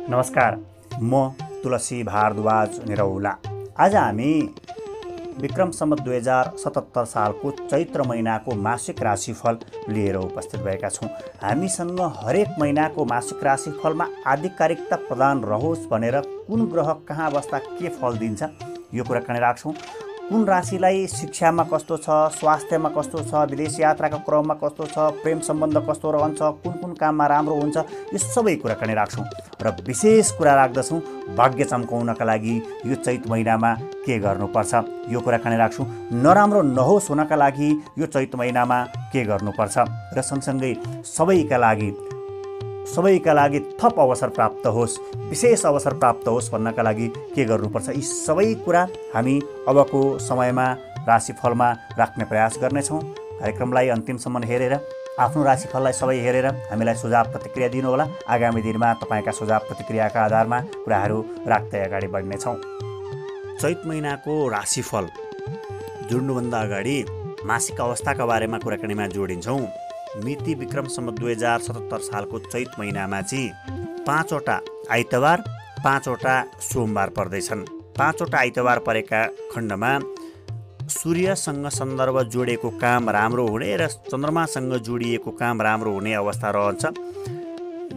नमस्कार, म तुलसी भारद्वाज निरौला। आज हामी विक्रम सम्वत 2077 सालको चैत्र महिनाको मासिक राशिफल लिएर उपस्थित भएका छौँ। हामीसँग हरेक महिनाको मासिक राशिफलमा आधिकारिकता प्रदान रहोस् भनेर कुन ग्रह कहाँ बस्दा के फल दिन्छ यो कुराकानी राख्छौँ। कुन राशिलाई शिक्षामा कस्तो छ, स्वास्थ्यमा कस्तो छ, विदेश यात्राको क्रममा कस्तो छ, प्रेम सम्बन्ध कस्तो रहन्छ, कुन कुन काममा राम्रो हुन्छ, यो सबै कुराकानी राख्छौँ। र विशेष कुरा राख्दछौँ भाग्य चम्काउनका लागि यो चैत महिनामा के गर्नुपर्छ यो कुराकानी राख्छौँ। नराम्रो नहोस् हुनका लागि यो चैत महिनामा के गर्नुपर्छ र सँगसँगै सबैका लागि थप अवसर प्राप्त होस्, विशेष अवसर प्राप्त होस् भन्नका लागि के गर्नुपर्छ, यी सबै कुरा हामी अबको समयमा राशिफलमा राख्ने प्रयास गर्नेछौँ। कार्यक्रमलाई अन्तिमसम्म हेरेर आफ्नो राशिफललाई सबै हेरेर हामीलाई सुझाव प्रतिक्रिया दिनुहोला। आगामी दिनमा तपाईँका सुझाव प्रतिक्रियाका आधारमा कुराहरू राख्दै अगाडि बढ्नेछौँ। चैत महिनाको राशिफल जोड्नुभन्दा अगाडि मासिक अवस्थाका बारेमा कुराकानीमा जोडिन्छौँ। मिति विक्रम सम्वत 2077 सालको चैत महिनामा चाहिँ 5वटा आइतबार 5वटा सोमबार पर्दैछन्। 5वटा आइतबार परेका खण्डमा सूर्यसँग सन्दर्भ जोडिएको काम राम्रो हुने र चन्द्रमासँग जोडिएको काम राम्रो हुने अवस्था रहन्छ।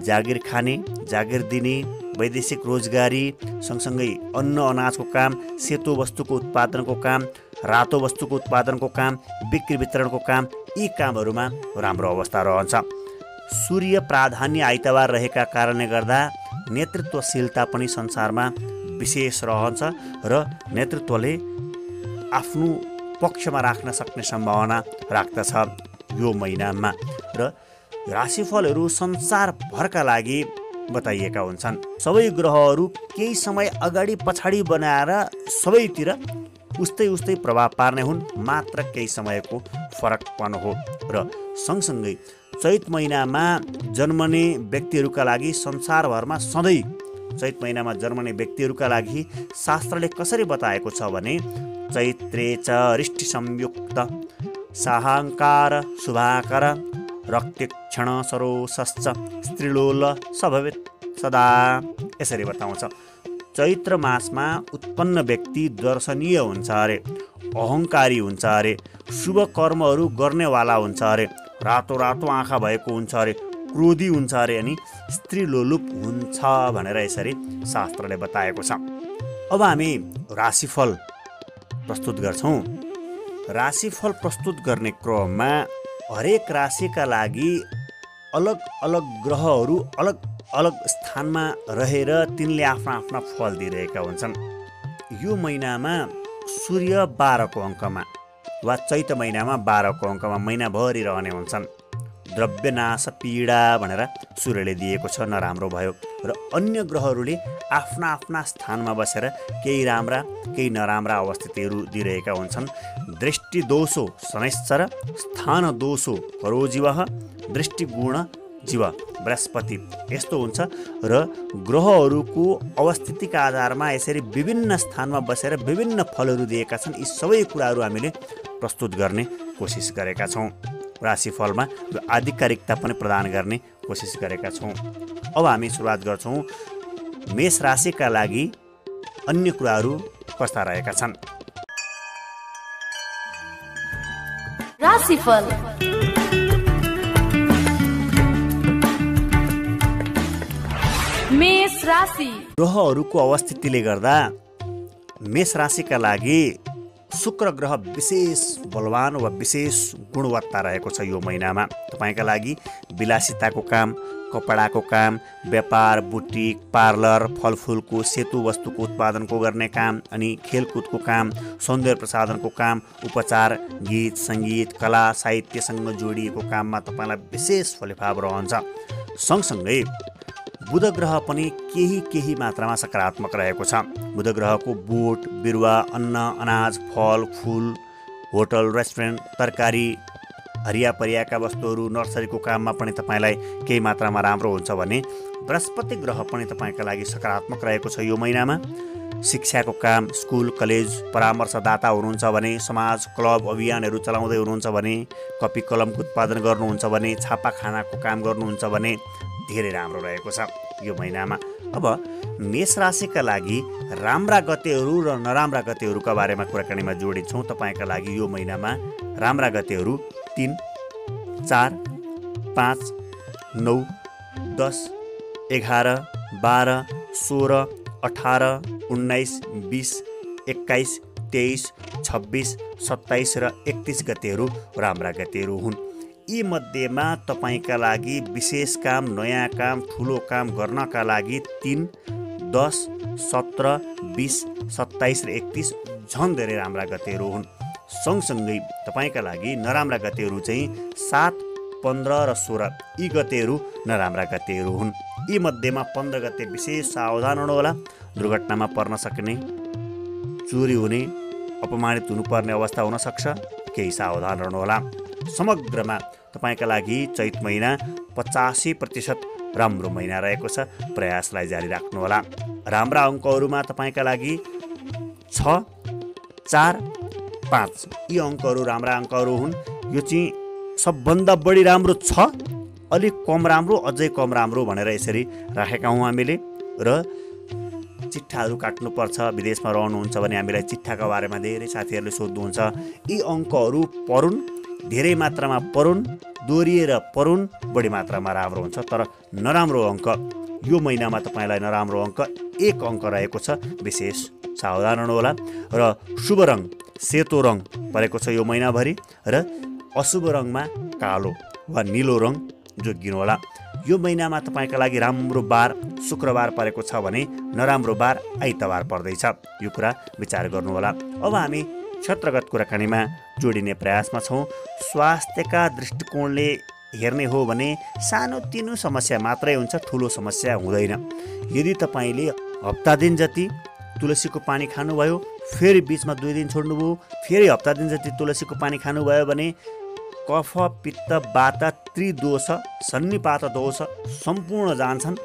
जागिर खाने, जागिर दिने, वैदेशिक रोजगारी, सँगसँगै अन्न अनाजको काम, सेतो वस्तुको उत्पादनको काम, रातो वस्तुको उत्पादनको काम, बिक्री वितरणको काम, यी कामहरूमा राम्रो अवस्था रहन्छ। सूर्य प्राधान्य आइतबार रहेका कारणले गर्दा नेतृत्वशीलता पनि संसारमा विशेष रहन्छ र नेतृत्वले आफ्नो पक्षमा राख्न सक्ने सम्भावना राख्दछ यो महिनामा। र राशिफलहरू संसारभरका लागि बताइएका हुन्छन्। सबै ग्रहहरू केही समय अगाडि पछाडि बनाएर सबैतिर उस्तै प्रभाव पार्ने हुन्, मात्र केही समयको फरकपन हो। र सँगसँगै चैत महिनामा जन्मने व्यक्तिहरूका लागि संसारभरमा सधैँ चैत महिनामा जन्मने व्यक्तिहरूका लागि शास्त्रले कसरी बताएको छ भने चैत्रे च रिष्टि संयुक्त साहंकार शुभाकर रक्तिक्षण सरोसश्च स्त्रीलोल सभवेत् सदा, यसरी बताउँछ। चैत्र मासमा उत्पन्न व्यक्ति दर्शनीय हुन्छ अरे, अहङ्कारी हुन्छ अरे, शुभ कर्महरू गर्नेवाला हुन्छ अरे, रातो रातो आँखा भएको हुन्छ अरे, क्रोधी हुन्छ अरे, अनि स्त्रीलोलुप हुन्छ भनेर यसरी शास्त्रले बताएको छ। अब हामी राशिफल प्रस्तुत गर्छौँ। राशिफल प्रस्तुत गर्ने क्रममा हरेक राशिका लागि अलग अलग ग्रहहरू अलग अलग स्थानमा रहेर तिनले आफ्ना आफ्ना फल दिइरहेका हुन्छन्। यो महिनामा सूर्य 12को अङ्कमा वा चैत महिनामा 12को अङ्कमा महिनाभरि रहने हुन्छन्। द्रव्यनाश पीडा भनेर सूर्यले दिएको छ, नराम्रो भयो। र अन्य ग्रहहरूले आफ्ना आफ्ना स्थानमा बसेर केही राम्रा केही नराम्रा अवस्थितिहरू दिइरहेका हुन्छन्। दृष्टि दोषो शनैश्चर, स्थान दोषो करोजीवः, दृष्टि गुण जीव बृहस्पति, यस्तो हुन्छ। र ग्रहहरूको अवस्थितिका आधारमा यसरी विभिन्न स्थानमा बसेर विभिन्न फलहरू दिएका छन्। यी सबै कुराहरू हामीले प्रस्तुत गर्ने कोसिस गरेका छौँ। राशिफलमा र आधिकारिकता पनि प्रदान गर्ने कोसिस गरेका छौँ। अब हामी सुरुवात गर्छौँ मेष राशिका लागि अन्य कुराहरू कस्ता रहेका छन्। राशिफल मेष राशि। ग्रहहरूको अवस्थितिले गर्दा मेष राशिका लागि शुक्र ग्रह विशेष बलवान वा विशेष गुणवत्ता रहेको छ। यो महिनामा तपाईँका लागि विलासिताको काम, कपडाको काम, व्यापार, बुटिक, पार्लर, फलफुलको, सेतु वस्तुको उत्पादनको गर्ने काम, अनि खेलकुदको काम, सौन्दर्य प्रसाधनको काम, उपचार, गीत सङ्गीत, कला साहित्यसँग जोडिएको काममा तपाईँलाई विशेष फलिफाप रहन्छ। सँगसँगै बुध ग्रह पनि केही मात्रामा सकारात्मक रहेको छ। बुध ग्रहको बोट बिरुवा, अन्न अनाज, फल फुल, होटल रेस्टुरेन्ट, तरकारी, हरिया परियाका वस्तुहरू, नर्सरीको काममा पनि तपाईँलाई केही मात्रामा राम्रो हुन्छ भने बृहस्पति ग्रह पनि तपाईँका लागि सकारात्मक रहेको छ। यो महिनामा शिक्षाको काम, स्कुल कलेज परामर्शदाता हुनुहुन्छ भने, समाज क्लब अभियानहरू चलाउँदै हुनुहुन्छ भने, कपी कलमको उत्पादन गर्नुहुन्छ भने, छापाखानाको काम गर्नुहुन्छ भने धेरै राम्रो रहेको छ। यो महिनामा। अब मेष राशिका लागि राम्रा गतेहरू र नराम्रा गतेहरूका बारेमा कुराकानीमा जोडिन्छौँ। तपाईँका लागि यो महिनामा राम्रा गतेहरू 3, 4, 5, 9, 10, 11, 12, 16, 18, 19, 20, 21, 23, 26, 27 र 31 गतेहरू राम्रा गतेहरू हुन्। यी मध्येमा तपाईँका लागि विशेष काम, नयाँ काम, ठुलो काम गर्नका लागि 3, 10, 17, 20, 27 र 31 झन् धेरै राम्रा गतेहरू हुन्। सँगसँगै तपाईँका लागि नराम्रा गतेहरू चाहिँ 7, 15 र 16 यी गतेहरू नराम्रा गतेहरू हुन्। यी मध्येमा 15 गते विशेष सावधान हुनुहोला। दुर्घटनामा पर्न सक्ने, चोरी हुने, अपमानित हुनुपर्ने अवस्था हुन सक्छ, केही सावधान रहनुहोला। समग्रमा तपाईँका लागि चैत महिना 85% राम्रो महिना रहेको छ। प्रयासलाई जारी राख्नुहोला। राम्रा अङ्कहरूमा तपाईँका लागि 6, 4, 5 यी अङ्कहरू राम्रा अङ्कहरू हुन्। यो चाहिँ सबभन्दा बढी राम्रो 6, अलिक कम राम्रो, अझै कम राम्रो भनेर यसरी राखेका हौँ हामीले। र चिट्ठाहरू काट्नुपर्छ, विदेशमा रहनुहुन्छ भने हामीलाई चिट्ठाका बारेमा धेरै साथीहरूले सोध्नुहुन्छ। यी अङ्कहरू परुन्, धेरै मात्रामा परुन्, दोहोरिएर परुन्, बढी मात्रामा राम्रो हुन्छ। तर नराम्रो अङ्क यो महिनामा तपाईँलाई नराम्रो अङ्क 1 अङ्क रहेको छ। विशेष सावधान हुनुहोला। र शुभ रङ सेतो रङ परेको छ यो महिनाभरि र अशुभ रङमा कालो वा निलो रङ जोगिनुहोला। यो महिनामा तपाईँका लागि राम्रो बार शुक्रबार परेको छ भने नराम्रो बार आइतबार पर्दैछ। यो कुरा विचार गर्नुहोला। अब हामी क्षेत्रगत कुराकानीमा जोडिने प्रयासमा छौँ। स्वास्थ्यका दृष्टिकोणले हेर्ने हो भने सानोतिनो समस्या मात्रै हुन्छ, ठुलो समस्या हुँदैन। यदि तपाईँले हप्ता दिन जति तुलसीको पानी खानुभयो, फेरि बिचमा 2 दिन छोड्नुभयो, फेरि हप्ता दिन जति तुलसीको पानी खानुभयो भने कफ, पित्त, वात, त्रिदोष, सन्निपात दोष सम्पूर्ण जान्छन्।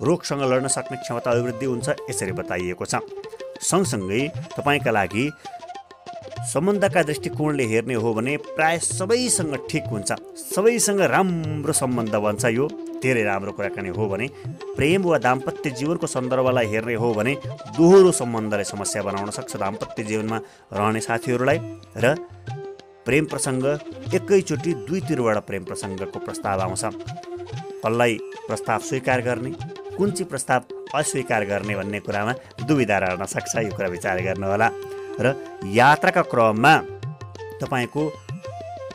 रोगसँग लड्न सक्ने क्षमता अभिवृद्धि हुन्छ, यसरी बताइएको छ। सँगसँगै तपाईँका लागि सम्बन्धका दृष्टिकोणले हेर्ने हो भने प्राय सबैसँग ठिक हुन्छ, सबैसँग राम्रो सम्बन्ध बन्छ। यो धेरै राम्रो कुराकानी हो भने प्रेम वा दाम्पत्य जीवनको सन्दर्भलाई हेर्ने हो भने दोहोरो सम्बन्धले समस्या बनाउन सक्छ दाम्पत्य जीवनमा रहने साथीहरूलाई। र प्रेम प्रसङ्ग एकैचोटि 2-3वटा प्रेम प्रसङ्गको प्रस्ताव आउँछ। कसलाई प्रस्ताव स्वीकार गर्ने, कुन चाहिँ प्रस्ताव अस्वीकार गर्ने भन्ने कुरामा दुविधा रहन सक्छ। यो कुरा विचार गर्नुहोला। र यात्राका क्रममा तपाईँको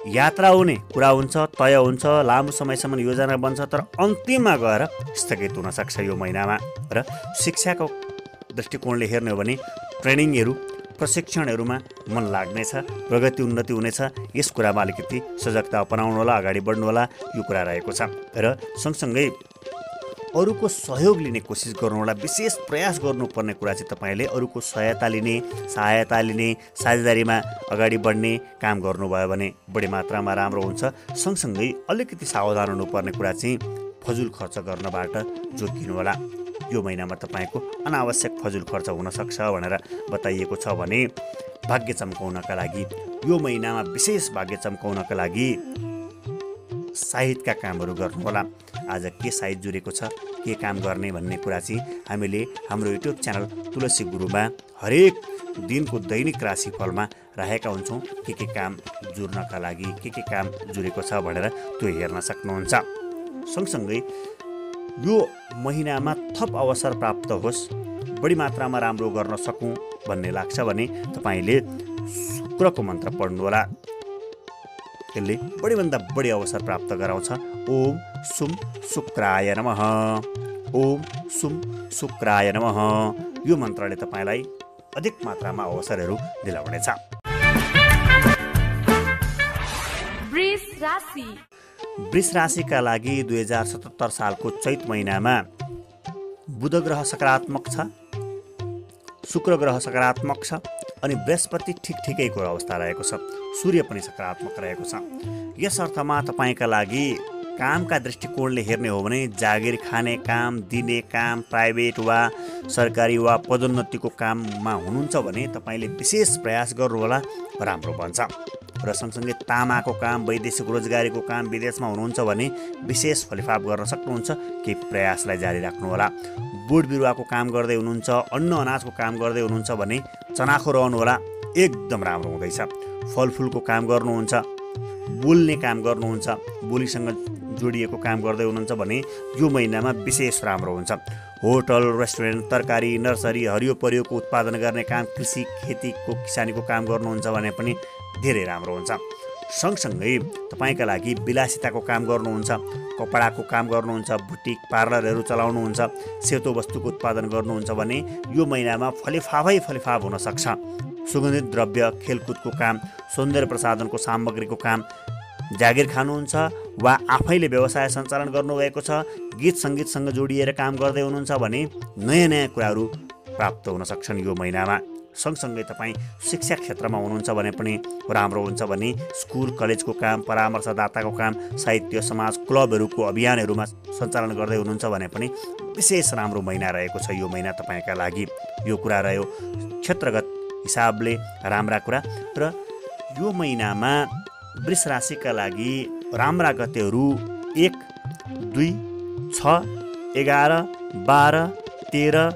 यात्रा हुने कुरा हुन्छ, तय हुन्छ, लामो समयसम्म योजना बन्छ, तर अन्तिममा गएर स्थगित हुन सक्छ यो महिनामा। र शिक्षाको दृष्टिकोणले हेर्ने हो भने ट्रेनिङहरू, प्रशिक्षणहरूमा मन लाग्नेछ, प्रगति उन्नति हुनेछ। यस कुरामा अलिकति सजगता अपनाउनु होला, अगाडि बढ्नु होला, यो कुरा रहेको छ। र सँगसँगै अरूको सहयोग लिने कोसिस गर्नुहोला। विशेष प्रयास गर्नुपर्ने कुरा चाहिँ तपाईँले अरूको सहायता लिने, साझेदारीमा अगाडि बढ्ने काम गर्नुभयो भने बढी मात्रामा राम्रो हुन्छ। सँगसँगै अलिकति सावधान हुनुपर्ने कुरा चाहिँ फजुल खर्च गर्नबाट जोगिनुहोला। यो महिनामा तपाईँको अनावश्यक फजुल खर्च हुन सक्छ भनेर बताइएको छ भने भाग्य चम्काउनका लागि यो महिनामा विशेष भाग्य चम्काउनका लागि साहित्यका कामहरू गर्नुहोला। आज के साहित्य जुरेको छ, के काम गर्ने भन्ने कुरा चाहिँ हामीले हाम्रो युट्युब च्यानल तुलसी गुरुमा हरेक दिनको दैनिक राशिफलमा राखेका हुन्छौँ। के काम जुर्नका लागि के काम जुरेको छ भनेर त्यो हेर्न सक्नुहुन्छ। सँगसँगै यो महिनामा थप अवसर प्राप्त होस्, बढी मात्रामा राम्रो गर्न सकौँ भन्ने लाग्छ भने तपाईँले शुक्रको मन्त्र पढ्नुहोला। यसले बढीभन्दा बढी अवसर प्राप्त गराउँछ। ओम सुम शुक्राय नमः, ओम सुम शुक्राय नमः। यो मन्त्रले तपाईँलाई अधिक मात्रामा अवसरहरू दिलाउनेछ। वृष राशिका लागि 2077 सालको चैत महिनामा बुध ग्रह सकारात्मक छ, शुक्र ग्रह सकारात्मक छ अनि बृहस्पति ठिकैको अवस्था रहेको छ। सूर्य पनि सकारात्मक रहेको छ। यस अर्थमा तपाईँका लागि कामका दृष्टिकोणले हेर्ने हो भने जागिर खाने काम, दिने काम, प्राइभेट वा सरकारी वा पदोन्नतिको काममा हुनुहुन्छ भने तपाईँले विशेष प्रयास गर्नुहोला, राम्रो बन्छ। र सँगसँगै तामाको काम, वैदेशिक रोजगारीको काम, विदेशमा हुनुहुन्छ भने विशेष फलिफाप गर्न सक्नुहुन्छ। केही प्रयासलाई जारी राख्नुहोला। बोट बिरुवाको काम गर्दै हुनुहुन्छ, अन्न अनाजको काम गर्दै हुनुहुन्छ भने चनाखो रहनुहोला, एकदम राम्रो हुँदैछ। फलफुलको काम गर्नुहुन्छ, बोल्ने काम गर्नुहुन्छ, बोलीसँग जोडिएको काम गर्दै हुनुहुन्छ भने यो महिनामा विशेष राम्रो हुन्छ। होटल, रेस्टुरेन्ट, तरकारी, नर्सरी, हरियो परियोको उत्पादन गर्ने काम, कृषि, खेतीको, किसानीको काम गर्नुहुन्छ भने पनि धेरै राम्रो हुन्छ। सँगसँगै तपाईँका लागि विलासिताको काम गर्नुहुन्छ, कपडाको काम गर्नुहुन्छ, बुटिक, पार्लरहरू चलाउनुहुन्छ, सेतो वस्तुको उत्पादन गर्नुहुन्छ भने यो महिनामा फलिफाप हुन सक्छ। सुगन्धित द्रव्य, खेलकुदको काम, सौन्दर्य प्रसाधनको सामग्रीको काम, जागिर खानुहुन्छ वा आफैले व्यवसाय सञ्चालन गर्नुभएको छ, गीत सङ्गीतसँग जोडिएर काम गर्दै हुनुहुन्छ भने नयाँ कुराहरू प्राप्त हुन सक्छन् यो महिनामा। सँगसँगै तपाईँ शिक्षा क्षेत्रमा हुनुहुन्छ भने पनि राम्रो हुन्छ भने स्कुल, कलेजको काम, परामर्शदाताको काम, साहित्य, समाज, क्लबहरूको अभियानहरूमा सञ्चालन गर्दै हुनुहुन्छ भने पनि विशेष राम्रो महिना रहेको छ यो महिना तपाईँका लागि। यो कुरा रह्यो क्षेत्रगत हिसाबले राम्रा कुरा। र यो महिनामा वृष राशिका लागि राम्रा गतेहरू 1, 2, 6, 11, 12, 13,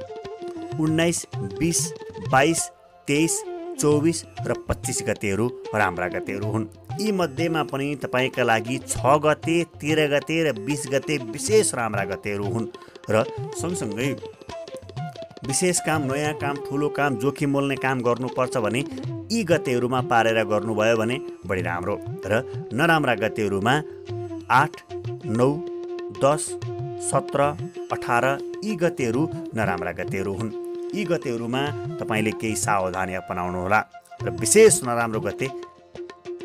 19, 20, 22, 23, 24 र 25 गतेहरू राम्रा गतेहरू हुन्। यी मध्येमा पनि तपाईँका लागि 6 गते, 13 गते र 20 गते विशेष राम्रा गतेहरू हुन्। र सँगसँगै विशेष काम, नयाँ काम, ठुलो काम, जोखिम मोल्ने काम गर्नुपर्छ भने यी गतेहरूमा पारेर गर्नुभयो भने बढी राम्रो। र नराम्रा गतेहरूमा 8, 9, 10, 17, 18 यी गतेहरू नराम्रा गतेहरू हुन्। यी गतेहरूमा तपाईँले केही सावधानी अपनाउनुहोला र विशेष नराम्रो गते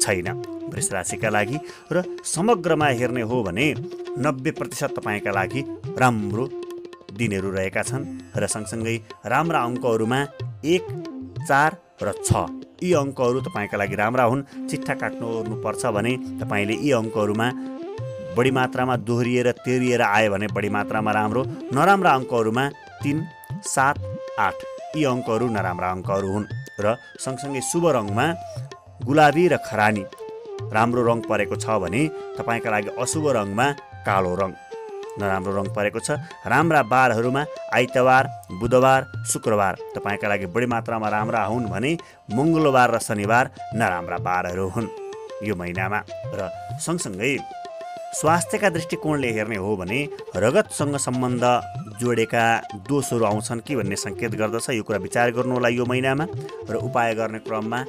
छैन वृष राशिका लागि। र समग्रमा हेर्ने हो भने 90% तपाईँका लागि राम्रो दिनहरू रहेका छन्। र सँगसँगै राम्रा अङ्कहरूमा 1, 4 र 6 यी अङ्कहरू तपाईँका लागि राम्रा हुन्। चिट्ठा काट्नुपर्छ भने तपाईँले यी अङ्कहरूमा बढी मात्रामा दोहोरिएर तेरिएर आयो भने बढी मात्रामा राम्रो। नराम्रा अङ्कहरूमा 3, 7, 8 यी अङ्कहरू नराम्रा अङ्कहरू हुन्। र सँगसँगै शुभ रङमा गुलाबी र खरानी राम्रो रङ परेको छ भने तपाईँका लागि अशुभ रङमा कालो रङ नराम्रो रङ परेको छ। राम्रा बारहरूमा आइतबार, बुधबार, शुक्रबार तपाईँका लागि बढी मात्रामा राम्रा हुन् भने मङ्गलबार र शनिबार नराम्रा बारहरू हुन् यो महिनामा। र सँगसँगै स्वास्थ्यका दृष्टिकोणले हेर्ने हो भने रगतसँग सम्बन्ध जोडेका दोषहरू आउँछन् कि भन्ने सङ्केत गर्दछ। यो कुरा विचार गर्नुहोला यो महिनामा। र उपाय गर्ने क्रममा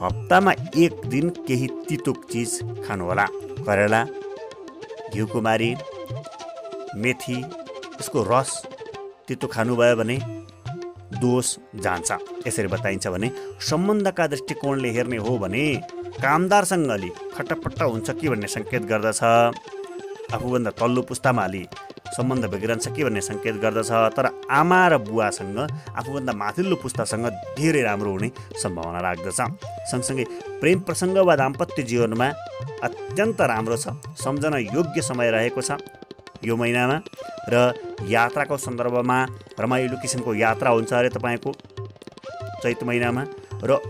हप्तामा 1 दिन केही तितो चिज खानुहोला। करेला, घिउकुमारी, मेथी यसको रस तितो खानुभयो भने दोष जान्छ यसरी बताइन्छ भने। सम्बन्धका दृष्टिकोणले हेर्ने हो भने कामदारसँग अलि खट्टपट्ट हुन्छ कि भन्ने सङ्केत गर्दछ। आफूभन्दा तल्लो पुस्तामा अलि सम्बन्ध बिग्रन्छ कि भन्ने सङ्केत गर्दछ। तर आमा र बुवासँग, आफूभन्दा माथिल्लो पुस्तासँग धेरै राम्रो हुने सम्भावना राख्दछ। सँगसँगै प्रेम प्रसङ्ग वा दाम्पत्य जीवनमा अत्यन्त राम्रो छ। सम्झन योग्य समय रहेको छ यो महिनामा। र यात्राको सन्दर्भमा रमाइलो किसिमको यात्रा हुन्छ अरे तपाईँको चैत महिनामा। र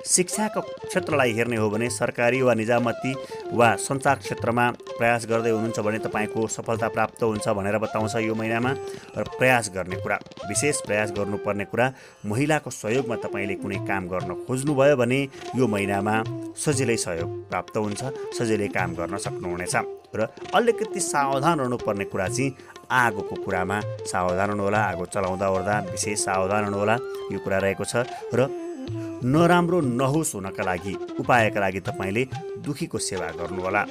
शिक्षाको क्षेत्रलाई हेर्ने हो भने सरकारी वा निजामती वा सञ्चार क्षेत्रमा प्रयास गर्दै हुनुहुन्छ भने तपाईँको सफलता प्राप्त हुन्छ भनेर बताउँछ यो महिनामा। र प्रयास गर्ने कुरा, विशेष प्रयास गर्नुपर्ने कुरा, महिलाको सहयोगमा तपाईँले कुनै काम गर्न खोज्नुभयो भने यो महिनामा सजिलै सहयोग प्राप्त हुन्छ, सजिलै काम गर्न सक्नुहुनेछ। र अलिकति सावधान रहनुपर्ने कुरा चाहिँ आगोको कुरामा सावधान हुनुहोला। आगो चलाउँदा ओर्दा विशेष सावधान हुनुहोला यो कुरा रहेको छ। र नराम्रो नहोस् हुनका लागि, उपायका लागि तपाईँले दुखीको सेवा गर्नुहोला।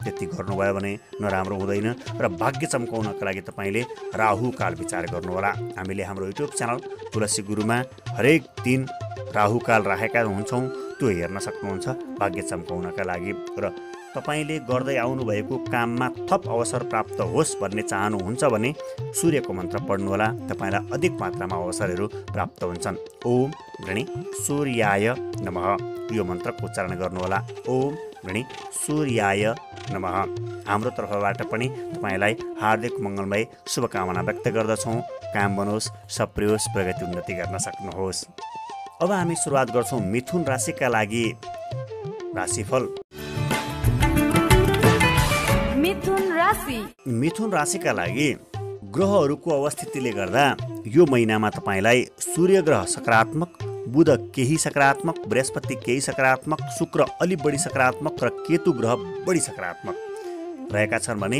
त्यति गर्नुभयो भने नराम्रो हुँदैन। र भाग्य चम्काउनका लागि तपाईँले राहुकाल विचार गर्नुहोला। हामीले हाम्रो युट्युब च्यानल तुलसी गुरुमा हरेक दिन राहुकाल राखेका हुन्छौँ, त्यो हेर्न सक्नुहुन्छ भाग्य चम्काउनका लागि। र तपाईँले गर्दै आउनुभएको काममा थप अवसर प्राप्त होस् भन्ने चाहनुहुन्छ भने सूर्यको मन्त्र पढ्नुहोला। तपाईँलाई अधिक मात्रामा अवसरहरू प्राप्त हुन्छन्। ओम ऋणी सूर्याय नमः यो मन्त्रको उच्चारण गर्नुहोला। ओम ऋणी सूर्याय नमः। हाम्रो तर्फबाट पनि तपाईँलाई हार्दिक मङ्गलमय शुभकामना व्यक्त गर्दछौँ। काम बनोस्, सप्रियोस्, प्रगति उन्नति गर्न सक्नुहोस्। अब हामी सुरुवात गर्छौँ मिथुन राशिका लागि राशिफल। मिथुन राशिका लागि ग्रहहरूको अवस्थितिले गर्दा यो महिनामा तपाईँलाई सूर्य ग्रह सकारात्मक, बुध केही सकारात्मक, बृहस्पति केही सकारात्मक, शुक्र अलि बढी सकारात्मक र केतु ग्रह बढी सकारात्मक रहेका छन् भने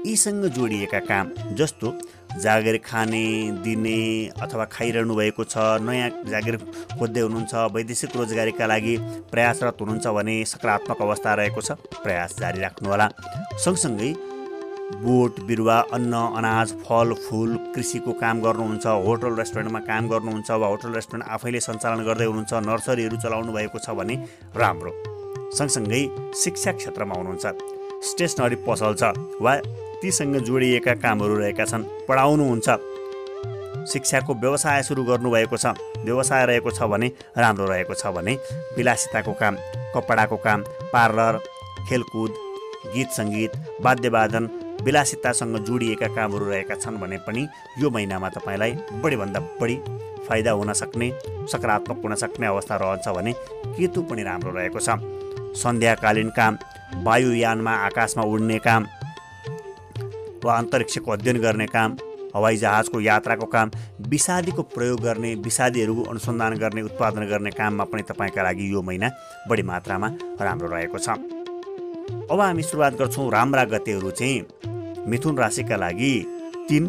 यीसँग जोडिएका काम जस्तो जागिर खाने, दिने अथवा खाइरहनु भएको छ, नयाँ जागिर खोज्दै हुनुहुन्छ, वैदेशिक रोजगारीका लागि प्रयासरत हुनुहुन्छ भने सकारात्मक अवस्था रहेको छ, प्रयास जारी राख्नुहोला। सँगसँगै बोट बिरुवा, अन्न अनाज, फल फुल, कृषिको काम गर्नुहुन्छ, होटल रेस्टुरेन्टमा काम गर्नुहुन्छ वा होटल रेस्टुरेन्ट आफैले सञ्चालन गर्दै हुनुहुन्छ, नर्सरीहरू चलाउनु भएको छ भने राम्रो। सँगसँगै शिक्षा क्षेत्रमा हुनुहुन्छ, स्टेसनरी पसल छ वा तीसँग जोडिएका कामहरू रहेका छन्, पढाउनुहुन्छ, शिक्षाको व्यवसाय सुरु गर्नुभएको छ, व्यवसाय रहेको छ भने राम्रो रहेको छ भने विलासिताको काम, कपडाको काम, पार्लर, खेलकुद, गीत सङ्गीत, वाद्यवादन, विलासितासँग जोडिएका कामहरू रहेका छन् भने पनि यो महिनामा तपाईँलाई बढीभन्दा बढी फाइदा हुन सक्ने, सकारात्मक हुन सक्ने अवस्था रहन्छ भने केतु पनि राम्रो रहेको छ। सन्ध्याकालीन काम, वायुयानमा आकाशमा उड्ने काम वा अन्तरिक्षको अध्ययन गर्ने काम, हवाई जहाजको यात्राको काम, विषादीको प्रयोग गर्ने, विषादीहरू अनुसन्धान गर्ने, उत्पादन गर्ने काममा पनि तपाईँका लागि यो महिना बढी मात्रामा राम्रो रहेको छ। अब हामी सुरुवात गर्छौँ राम्रा गतेहरू चाहिँ मिथुन राशिका लागि 3,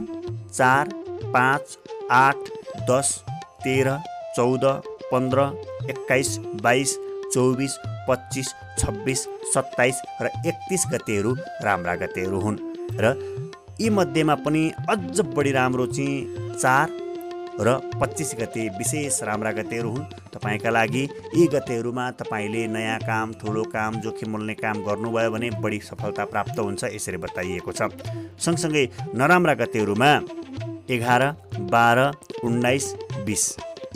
4, 5, 8, 10, 13, 14, 15, 21, 22, 24, 25, 26, 27 र 31 गतेहरू राम्रा गतेहरू हुन् र यी मध्येमा पनि अझ बढी राम्रो चाहिँ 4 र 25 गते विशेष राम्रा गतेहरू हुन् तपाईँका लागि। यी गतेहरूमा तपाईँले नयाँ काम, ठुलो काम, जोखिम मोल्ने काम गर्नुभयो भने बढी सफलता प्राप्त हुन्छ, यसरी बताइएको छ। सँगसँगै नराम्रा गतेहरूमा 11, 12, 19, 20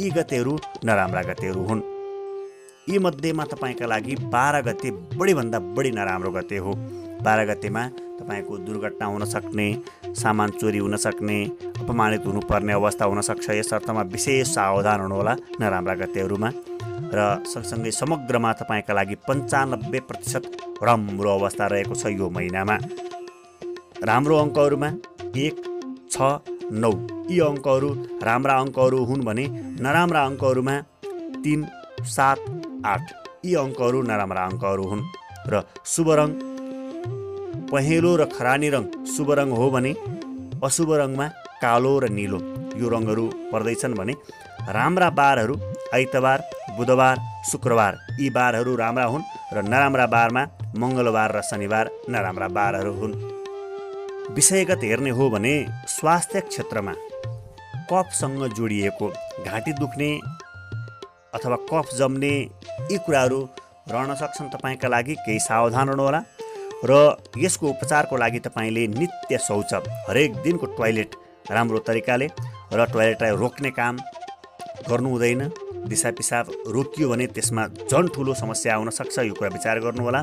यी गतेहरू नराम्रा गतेहरू हुन्। यी मध्येमा तपाईँका लागि 12 गते बढीभन्दा बढी नराम्रो गते हो। 12 गतेमा तपाईँको दुर्घटना हुन सक्ने, सामान चोरी हुन सक्ने, अपमानित हुनुपर्ने अवस्था हुन सक्छ। यस अर्थमा विशेष सावधान हुनुहोला नराम्रा गतेहरूमा। र सँगसँगै समग्रमा तपाईँका लागि 95% राम्रो अवस्था रहेको छ यो महिनामा। राम्रो अङ्कहरूमा 1, 6, 9 यी अङ्कहरू राम्रा अङ्कहरू हुन् भने नराम्रा अङ्कहरूमा 3, 7, 8 यी अङ्कहरू नराम्रा अङ्कहरू हुन्। र शुभ रङ पहेँलो र खरानी रङ शुभ रङ हो भने अशुभ रङमा कालो र निलो यो रङहरू पर्दैछन् भने राम्रा बारहरू आइतबार, बुधबार, शुक्रबार यी बारहरू राम्रा हुन् र नराम्रा बारमा मङ्गलबार र शनिबार नराम्रा बारहरू हुन्। विषयगत हेर्ने हो भने स्वास्थ्य क्षेत्रमा कफसँग जोडिएको घाँटी दुख्ने अथवा कफ जम्ने यी कुराहरू रहन सक्छन् तपाईँका लागि, केही सावधान हुनुहोला। र यसको उपचारको लागि तपाईँले नित्य शौच, हरेक दिनको टोयलेट राम्रो तरिकाले र टोयलेटलाई रोक्ने काम गर्नु हुँदैन। दिशा पिसाब रोकियो भने त्यसमा झन् ठुलो समस्या आउन सक्छ, यो कुरा विचार गर्नुहोला।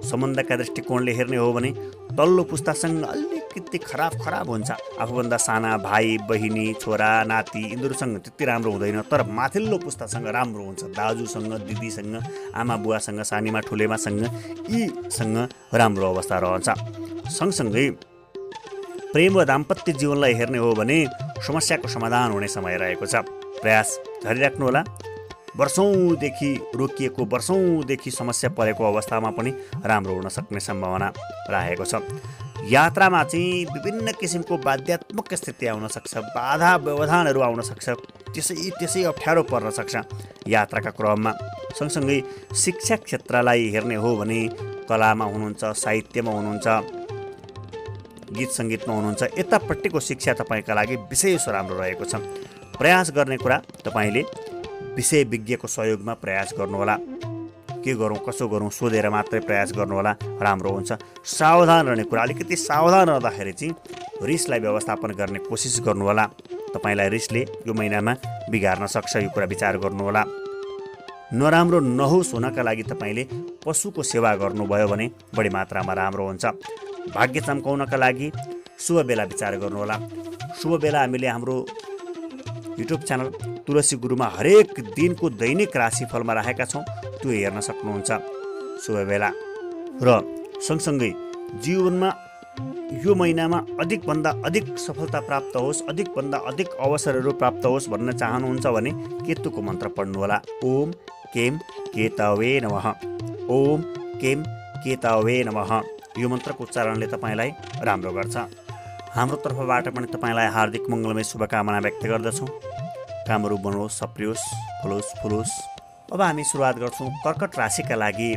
सम्बन्धका दृष्टिकोणले हेर्ने हो भने तल्लो पुस्तासँग अलिकति खराब हुन्छ, आफूभन्दा साना भाइ बहिनी, छोरा नाति यिनीहरूसँग त्यति राम्रो हुँदैन, तर माथिल्लो पुस्तासँग राम्रो हुन्छ। दाजुसँग, दिदीसँग, आमा बुवासँग, सानीमा ठुलेमासँग यीसँग राम्रो अवस्था रहन्छ। सँगसँगै प्रेम व दाम्पत्य जीवनलाई हेर्ने हो भने समस्याको समाधान हुने समय रहेको छ, प्रयास जारी राख्नुहोला। वर्षौँदेखि रोकिएको, वर्षौँदेखि समस्या परेको अवस्थामा पनि राम्रो हुन सक्ने सम्भावना रहेको छ। यात्रामा चाहिँ विभिन्न किसिमको बाध्यात्मक स्थिति आउन सक्छ, बाधा व्यवधानहरू आउन सक्छ, त्यसै अप्ठ्यारो पर्न सक्छ यात्राका क्रममा। सँगसँगै शिक्षा क्षेत्रलाई हेर्ने हो भने कलामा हुनुहुन्छ, साहित्यमा हुनुहुन्छ, गीत सङ्गीतमा हुनुहुन्छ, यतापट्टिको शिक्षा तपाईँका लागि विशेष राम्रो रहेको छ। प्रयास गर्ने कुरा तपाईँले विषय विज्ञको सहयोगमा प्रयास गर्नुहोला। के गरौँ कसो गरौँ सोधेर मात्रै प्रयास गर्नुहोला, राम्रो हुन्छ। सावधान रहने कुरा, अलिकति सावधान रहँदाखेरि चाहिँ रिसलाई व्यवस्थापन गर्ने कोसिस गर्नुहोला। तपाईँलाई रिसले यो महिनामा बिगार्न सक्छ, यो कुरा विचार गर्नुहोला। नराम्रो नहोस् हुनका लागि तपाईँले पशुको सेवा गर्नुभयो भने बढी मात्रामा राम्रो हुन्छ। भाग्य चम्काउनका लागि शुभ बेला विचार गर्नुहोला। शुभ बेला हामीले हाम्रो युट्युब च्यानल तुलसी गुरुमा हरेक दिनको दैनिक राशिफलमा राखेका छौँ, त्यो हेर्न सक्नुहुन्छ। शुभ बेला र सँगसँगै जीवनमा यो महिनामा अधिकभन्दा अधिक सफलता प्राप्त होस्, अधिकभन्दा अधिक अवसरहरू प्राप्त होस् भन्न चाहनुहुन्छ भने केतुको मन्त्र पढ्नुहोला। ओम केम केतवे नमः, ओम केम केतवे नमः। यो मन्त्रको उच्चारणले तपाईँलाई राम्रो गर्छ। हाम्रो तर्फबाट पनि तपाईँलाई हार्दिक मङ्गलमय शुभकामना व्यक्त गर्दछौँ। कामहरू बनोस्, सप्रियोस्, फलोस्, फुलोस्। अब हामी सुरुवात गर्छौँ कर्कट राशिका लागि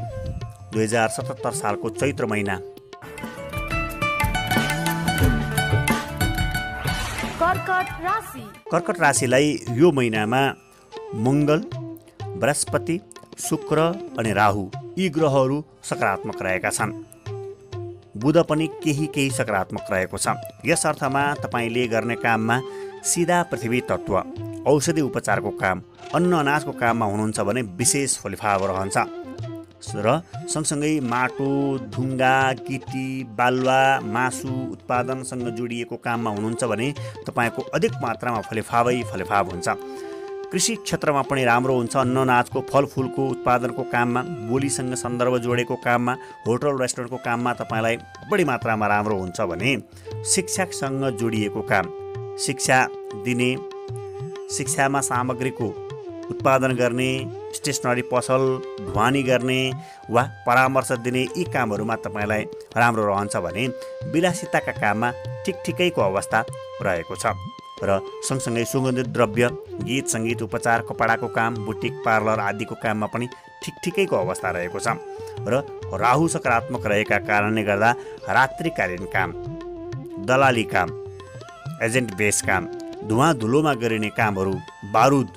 2077 सालको चैत्र महिना। कर्कट राशिलाई यो महिनामा मङ्गल, बृहस्पति, शुक्र अनि राहु यी ग्रहहरू सकारात्मक रहेका छन्। बुध पनि केही सकारात्मक रहेको छ। यस अर्थमा तपाईँले गर्ने काममा सिधा पृथ्वी तत्त्व, औषधि उपचारको काम, अन्न अनाजको काममा हुनुहुन्छ भने विशेष फलिफाप रहन्छ र सँगसँगै माटो, ढुङ्गा, गिटी, बालुवा, मासु उत्पादनसँग जोडिएको काममा हुनुहुन्छ भने तपाईँको अधिक मात्रामा फलिफाप हुन्छ। कृषि क्षेत्रमा पनि राम्रो हुन्छ। अन्न अनाजको, फलफुलको उत्पादनको काममा, बोलीसँग सन्दर्भ जोडेको काममा, होटल रेस्टुरेन्टको काममा तपाईँलाई बढी मात्रामा राम्रो हुन्छ भने शिक्षासँग जोडिएको काम, शिक्षा दिने, शिक्षामा सामग्रीको उत्पादन गर्ने, स्टेसनरी पसल, ढुवानी गर्ने वा परामर्श दिने यी कामहरूमा तपाईँलाई राम्रो रहन्छ भने विलासिताका काममा ठिकठिकैको अवस्था रहेको छ र सँगसँगै सुगन्धित द्रव्य, गीत सङ्गीत उपचार, कपडाको काम, बुटिक पार्लर आदिको काममा पनि ठिकठिकैको अवस्था रहेको छ र राहु सकारात्मक रहेका कारणले गर्दा रात्रिकालीन काम, दलाली काम, एजेन्ट बेस काम, धुवाँ धुलोमा गरिने कामहरू, बारुद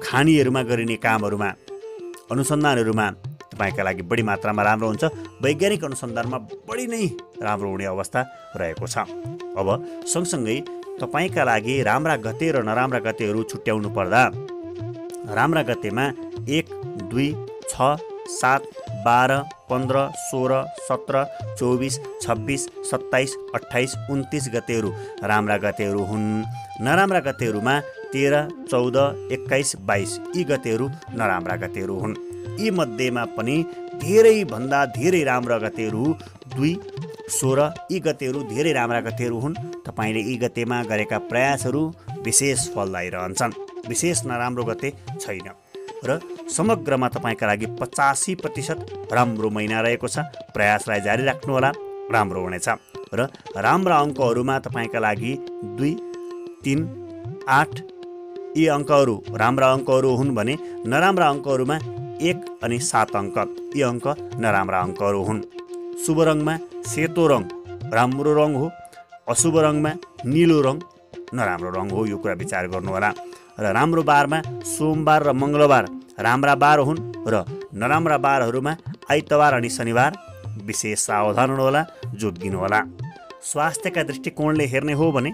खानीहरूमा गरिने कामहरूमा, अनुसन्धानहरूमा तपाईँका लागि बढी मात्रामा राम्रो हुन्छ। वैज्ञानिक अनुसन्धानमा बढी नै राम्रो हुने अवस्था रहेको छ। अब सँगसँगै तपाईँका लागि राम्रा गते र नराम्रा गतेहरू छुट्याउनु पर्दा राम्रा गतेमा 1, 2, 6, 7, 12, 15, 16, 17, 24, 26, 27, 28, 29 गतेहरू राम्रा गतेहरू हुन्। नराम्रा गतेहरूमा 13, 14, 21, 22 यी गतेहरू नराम्रा गतेहरू हुन्। यी मध्येमा पनि धेरैभन्दा धेरै राम्रा गतेहरू 2, 16 यी गतेहरू धेरै राम्रा गतेहरू हुन्। तपाईँले यी गतेमा गरेका प्रयासहरू विशेष फलदायी रहन्छन्। विशेष नराम्रो गते छैन र समग्रमा तपाईँका लागि 85% राम्रो महिना रहेको छ। प्रयासलाई जारी राख्नुहोला, राम्रो हुनेछ र राम्रा अङ्कहरूमा तपाईँका लागि 2, 3, 8 यी अङ्कहरू राम्रा अङ्कहरू हुन् भने नराम्रा अङ्कहरूमा 1 अनि 7 अङ्क यी अङ्क नराम्रा अङ्कहरू हुन्। शुभ रङमा सेतो रङ राम्रो रङ हो, अशुभ रङमा निलो रङ नराम्रो रङ हो। यो कुरा विचार गर्नुहोला र राम्रो बारमा सोमबार र मङ्गलबार राम्रा बार हुन् र नराम्रा बारहरूमा आइतबार अनि शनिबार विशेष सावधान हुनुहोला, जोगिनुहोला। स्वास्थ्यका दृष्टिकोणले हेर्ने हो भने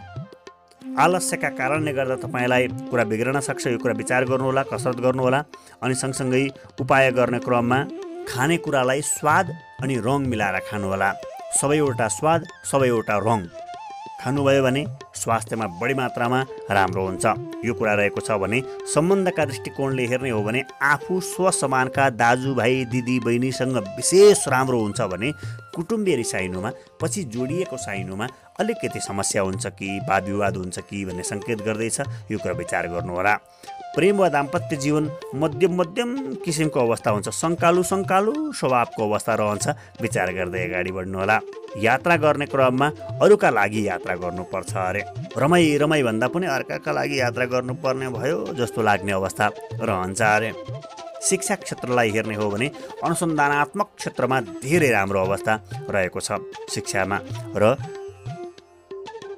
आलस्यका कारणले गर्दा तपाईँलाई कुरा बिग्रन सक्छ। यो कुरा विचार गर्नुहोला, कसरत गर्नुहोला अनि सँगसँगै उपाय गर्ने क्रममा खानेकुरालाई स्वाद अनि रङ मिलाएर खानुहोला। सबैवटा स्वाद, सबैवटा रङ खानुभयो भने स्वास्थ्यमा बढी मात्रामा राम्रो हुन्छ। यो कुरा रहेको छ भने सम्बन्धका दृष्टिकोणले हेर्ने हो भने आफू स्वसमानका दाजुभाइ दिदी बहिनीसँग विशेष राम्रो हुन्छ भने कुटुम्बीय रिसाइनुमा, पछि जोडिएको साइनुमा अलिकति समस्या हुन्छ कि वाद विवाद हुन्छ कि भन्ने सङ्केत गर्दैछ। यो कुरा विचार गर्नुहोला। प्रेम वा दाम्पत्य जीवन मध्यम किसिमको अवस्था हुन्छ। सङ्कालु स्वभावको अवस्था रहन्छ। विचार गर्दै अगाडि बढ्नुहोला। यात्रा गर्ने क्रममा अरूका लागि यात्रा गर्नुपर्छ अरे, रमाइ भन्दा पनि अर्काका लागि यात्रा गर्नुपर्ने भयो जस्तो लाग्ने अवस्था रहन्छ अरे। शिक्षा क्षेत्रलाई हेर्ने हो भने अनुसन्धानात्मक क्षेत्रमा धेरै राम्रो अवस्था रहेको छ शिक्षामा र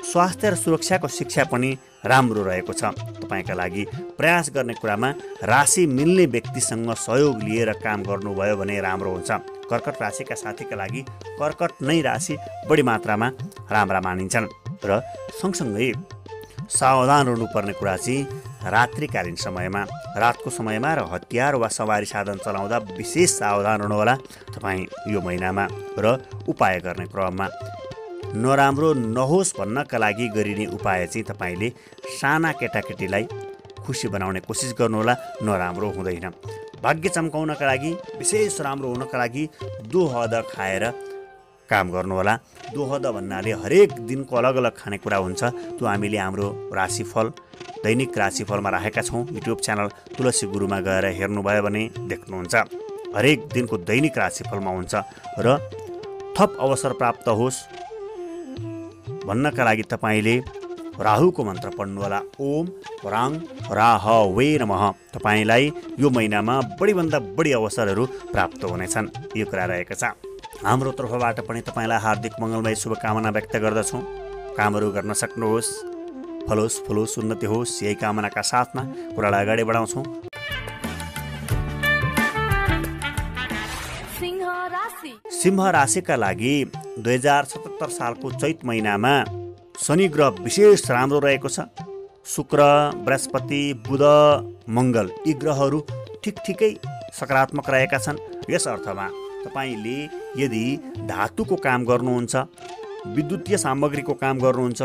स्वास्थ्य र सुरक्षाको शिक्षा पनि राम्रो रहेको छ। तपाईँका लागि प्रयास गर्ने कुरामा राशि मिल्ने व्यक्तिसँग सहयोग लिएर काम गर्नुभयो भने राम्रो हुन्छ। कर्कट राशिका साथीका लागि कर्कट नै राशि बढी मात्रामा राम्रा मानिन्छन् र सँगसँगै सावधान रहनुपर्ने कुरा चाहिँ रात्रिकालीन समयमा, रातको समयमा र हतियार वा सवारी साधन चलाउँदा विशेष सावधान रहनुहोला तपाईँ यो महिनामा र उपाय गर्ने क्रममा। नराम्रो नहोस् भन्नका लागि गरिने उपाय चाहिँ तपाईँले साना केटाकेटीलाई खुसी बनाउने कोसिस गर्नुहोला, नराम्रो हुँदैन। भाग्य चम्काउनका लागि, विशेष राम्रो हुनका लागि दोहद खाएर काम गर्नुहोला। दोहद भन्नाले हरेक दिनको अलग अलग खानेकुरा हुन्छ। त्यो हामीले हाम्रो राशिफल, दैनिक राशिफलमा राखेका छौँ। युट्युब च्यानल तुलसी गुरुमा गएर हेर्नुभयो भने देख्नुहुन्छ। हरेक दिनको दैनिक राशिफलमा हुन्छ। र थप अवसर प्राप्त होस् भन्नका लागि तपाईँले राहुको मन्त्र पढ्नुहोला। ओम राङ राहवे नमः। तपाईँलाई यो महिनामा बढीभन्दा बढी अवसरहरू प्राप्त हुनेछन्, यो कुरा रहेको छ। हाम्रो तर्फबाट पनि तपाईँलाई हार्दिक मङ्गलमय शुभकामना व्यक्त गर्दछौँ। कामहरू गर्न सक्नुहोस्, फलोस् फुलोस्, उन्नति होस्, यही कामनाका साथमा कुरालाई अगाडि बढाउँछौँ। सिंह राशिका लागि 2077 सालको चैत महिनामा शनि ग्रह विशेष राम्रो रहेको छ। शुक्र, बृहस्पति, बुध, मङ्गल यी ग्रहहरू ठिकै सकारात्मक रहेका छन्। यस अर्थमा तपाईँले यदि धातुको काम गर्नुहुन्छ, विद्युतीय सामग्रीको काम गर्नुहुन्छ,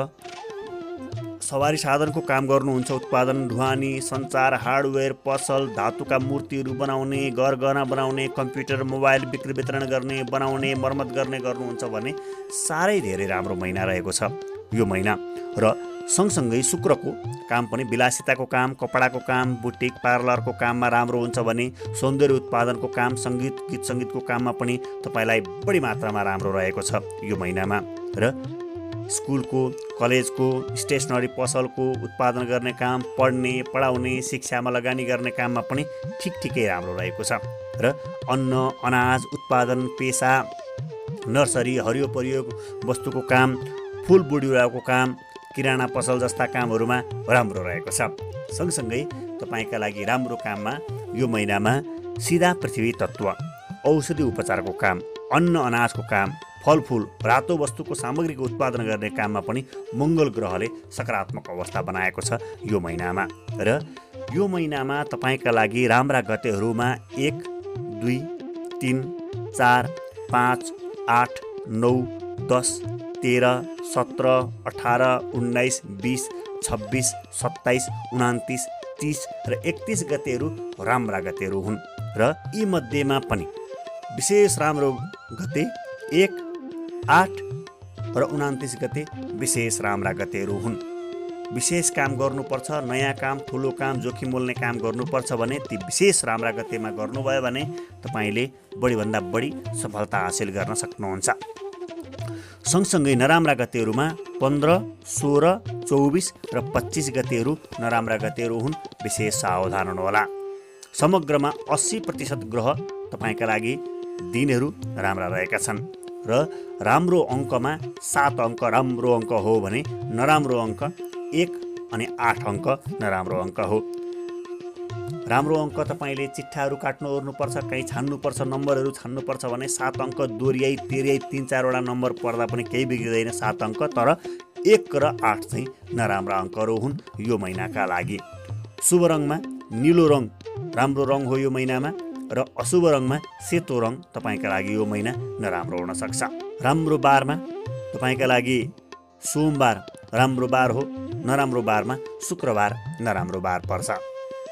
सवारी साधनको काम गर्नुहुन्छ, उत्पादन, ढुवानी, सञ्चार, हार्डवेयर, पसल, धातुका मूर्तिहरू बनाउने, गहना बनाउने, कम्प्युटर, मोबाइल बिक्री वितरण गर्ने, बनाउने, मर्मत गर्ने गर्नुहुन्छ भने साह्रै धेरै राम्रो महिना रहेको छ यो महिना। र सँगसँगै शुक्रको काम पनि विलासिताको काम, कपडाको काम, बुटिक, पार्लरको काममा राम्रो हुन्छ भने सौन्दर्य उत्पादनको काम, गीत सङ्गीतको काममा पनि तपाईँलाई बढी मात्रामा राम्रो रहेको छ यो महिनामा। र स्कुलको, कलेजको, स्टेसनरी पसलको उत्पादन गर्ने काम, पढ्ने, पढाउने, शिक्षामा लगानी गर्ने काममा पनि ठिकै राम्रो रहेको छ। र अन्न, अनाज उत्पादन, पेसा, नर्सरी, हरियो परियो वस्तुको काम, फुल बिरुवाको काम, किराना पसल जस्ता कामहरूमा राम्रो रहेको छ। सँगसँगै तपाईँका लागि राम्रो काममा यो महिनामा सिधा पृथ्वी तत्त्व, औषधि उपचारको काम, अन्न अनाजको काम, फलफुल, रातो वस्तुको सामग्रीको उत्पादन गर्ने काममा पनि मङ्गल ग्रहले सकारात्मक अवस्था बनाएको छ यो महिनामा। र यो महिनामा तपाईँका लागि राम्रा गतेहरूमा 1, 2, 3, 4, 5, 8, 9, 10, 13, 17, 18, 19, 20, 26, 27, 29, 30 र 31 गतेहरू राम्रा गतेहरू हुन्। र यी मध्येमा पनि विशेष राम्रो गते 1, 8 र 29 गते विशेष राम्रा गतेहरू हुन्। विशेष काम गर्नुपर्छ, नयाँ काम, ठुलो काम, जोखिम मोल्ने काम गर्नुपर्छ भने ती विशेष राम्रा गतेमा गर्नुभयो भने तपाईँले बढीभन्दा बढी सफलता हासिल गर्न सक्नुहुन्छ। सँगसँगै नराम्रा गतेहरूमा 15, 16, 24 र 25 गतेहरू नराम्रा गतेहरू हुन्, विशेष सावधान हुनुहोला। समग्रमा 80% ग्रह तपाईँका लागि दिनहरू राम्रा रहेका छन्। र राम्रो अङ्कमा 7 अङ्क राम्रो अङ्क हो भने नराम्रो अङ्क 1 अनि 8 अङ्क नराम्रो अङ्क हो। राम्रो अङ्क तपाईँले चिट्ठाहरू काट्नु ओर्नुपर्छ, कहीँ छान्नुपर्छ, नम्बरहरू छान्नुपर्छ भने 7 अङ्क दोहोऱ्याइ तेह्रियाइ 3-4वटा नम्बर पर्दा पनि केही बिग्रिँदैन 7 अङ्क। तर 1 र 8 चाहिँ नराम्रा अङ्कहरू हुन् यो महिनाका लागि। शुभ रङमा निलो रङ राम्रो रङ हो यो महिनामा, र अशुभ रङमा सेतो रङ तपाईँका लागि यो महिना नराम्रो हुन सक्छ। राम्रो बारमा तपाईँका लागि सोमबार राम्रो बार हो, नराम्रो बारमा शुक्रबार नराम्रो बार पर्छ।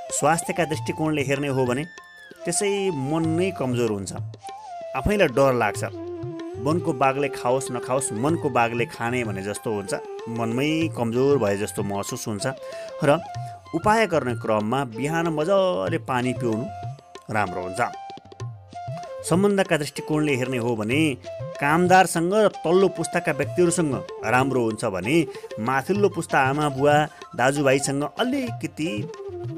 स्वास्थ्यका दृष्टिकोणले हेर्ने हो भने त्यसै मन नै कमजोर हुन्छ, आफैलाई डर लाग्छ। मनको बाघले खाओस् नखाओस् मनको बाघले खाने भने जस्तो हुन्छ, मनमै कमजोर भए जस्तो महसुस हुन्छ। र उपाय गर्ने क्रममा बिहान मजाले पानी पिउनु राम्रो हुन्छ। सम्बन्धका दृष्टिकोणले हेर्ने हो भने कामदारसँग र तल्लो पुस्ताका व्यक्तिहरूसँग राम्रो हुन्छ भने माथिल्लो पुस्ता आमा बुवा दाजुभाइसँग अलिकति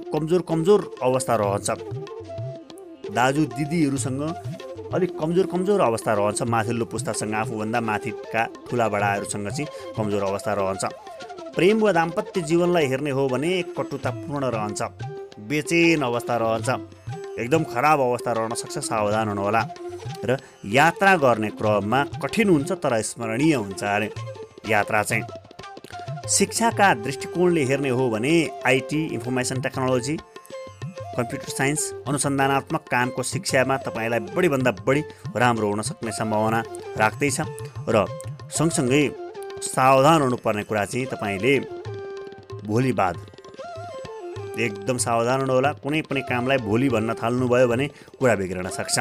कमजोर अवस्था रहन्छ। दाजु दिदीहरूसँग अलिक कमजोर अवस्था रहन्छ। माथिल्लो पुस्तासँग आफूभन्दा माथिका ठुला बडाहरूसँग चाहिँ कमजोर अवस्था रहन्छ। प्रेम वा दाम्पत्य जीवनलाई हेर्ने हो भने कटुतापूर्ण रहन्छ, बेचैन अवस्था रहन्छ, एकदम खराब अवस्था रहन सक्छ, सावधान हुनुहोला। र यात्रा गर्ने क्रममा कठिन हुन्छ तर स्मरणीय हुन्छ अरे यात्रा चाहिँ। शिक्षाका दृष्टिकोणले हेर्ने हो भने IT, information technology, computer science, अनुसन्धानात्मक कामको शिक्षामा तपाईँलाई बढीभन्दा बढी राम्रो हुन सक्ने सम्भावना राख्दैछ। र सँगसँगै सावधान हुनुपर्ने कुरा चाहिँ तपाईँले भोलि बाद एकदम सावधान हुनुहोला। कुनै पनि कामलाई भोलि भन्न थाल्नुभयो भने कुरा बिग्रन सक्छ।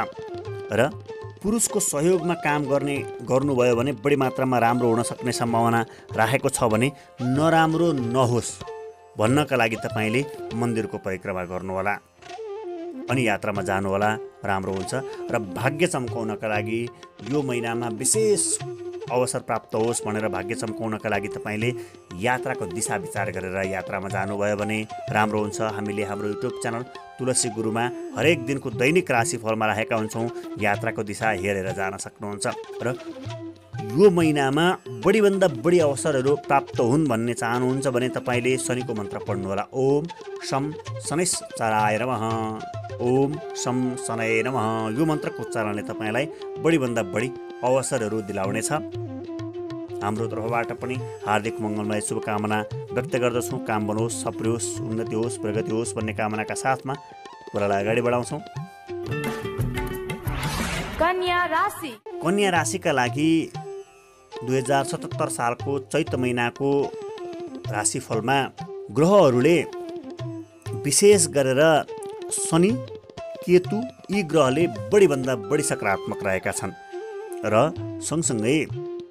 र पुरुषको सहयोगमा काम गर्नुभयो भने बढी मात्रामा राम्रो हुन सक्ने सम्भावना राखेको छ भने नराम्रो नहोस् भन्नका लागि तपाईँले मन्दिरको परिक्रमा गर्नुहोला अनि यात्रामा जानुहोला, राम्रो हुन्छ। र भाग्य चम्काउनका लागि यो महिनामा विशेष अवसर प्राप्त होस् भनेर भाग्य चम्काउनका लागि तपाईँले यात्राको दिशा विचार गरेर यात्रामा जानुभयो भने राम्रो हुन्छ। हामीले हाम्रो युट्युब च्यानल तुलसी गुरुमा हरेक दिनको दैनिक राशिफलमा राखेका हुन्छौँ, यात्राको दिशा हेरेर जान सक्नुहुन्छ। र यो महिनामा बढीभन्दा बढी अवसरहरू प्राप्त हुन् भन्ने चाहनुहुन्छ भने तपाईँले शनिको मन्त्र पढ्नुहोला। ओम शम शनैश्चराय नमः, ओम शम शनये नमः। यो मन्त्रको उच्चारणले तपाईँलाई बढीभन्दा बढी अवसरहरू दिलाउनेछ। हाम्रो तर्फबाट पनि हार्दिक मङ्गलमय शुभकामना व्यक्त गर्दछौँ। काम बनोस्, सप्रियोस्, उन्नति होस्, प्रगति होस् भन्ने कामनाका साथमा कुरालाई अगाडि बढाउँछौँ। कन्या राशिका लागि 2077 सालको चैत महिनाको राशिफलमा ग्रहहरूले विशेष गरेर शनि, केतु यी ग्रहले बढीभन्दा बढी सकारात्मक रहेका छन् र सँगसँगै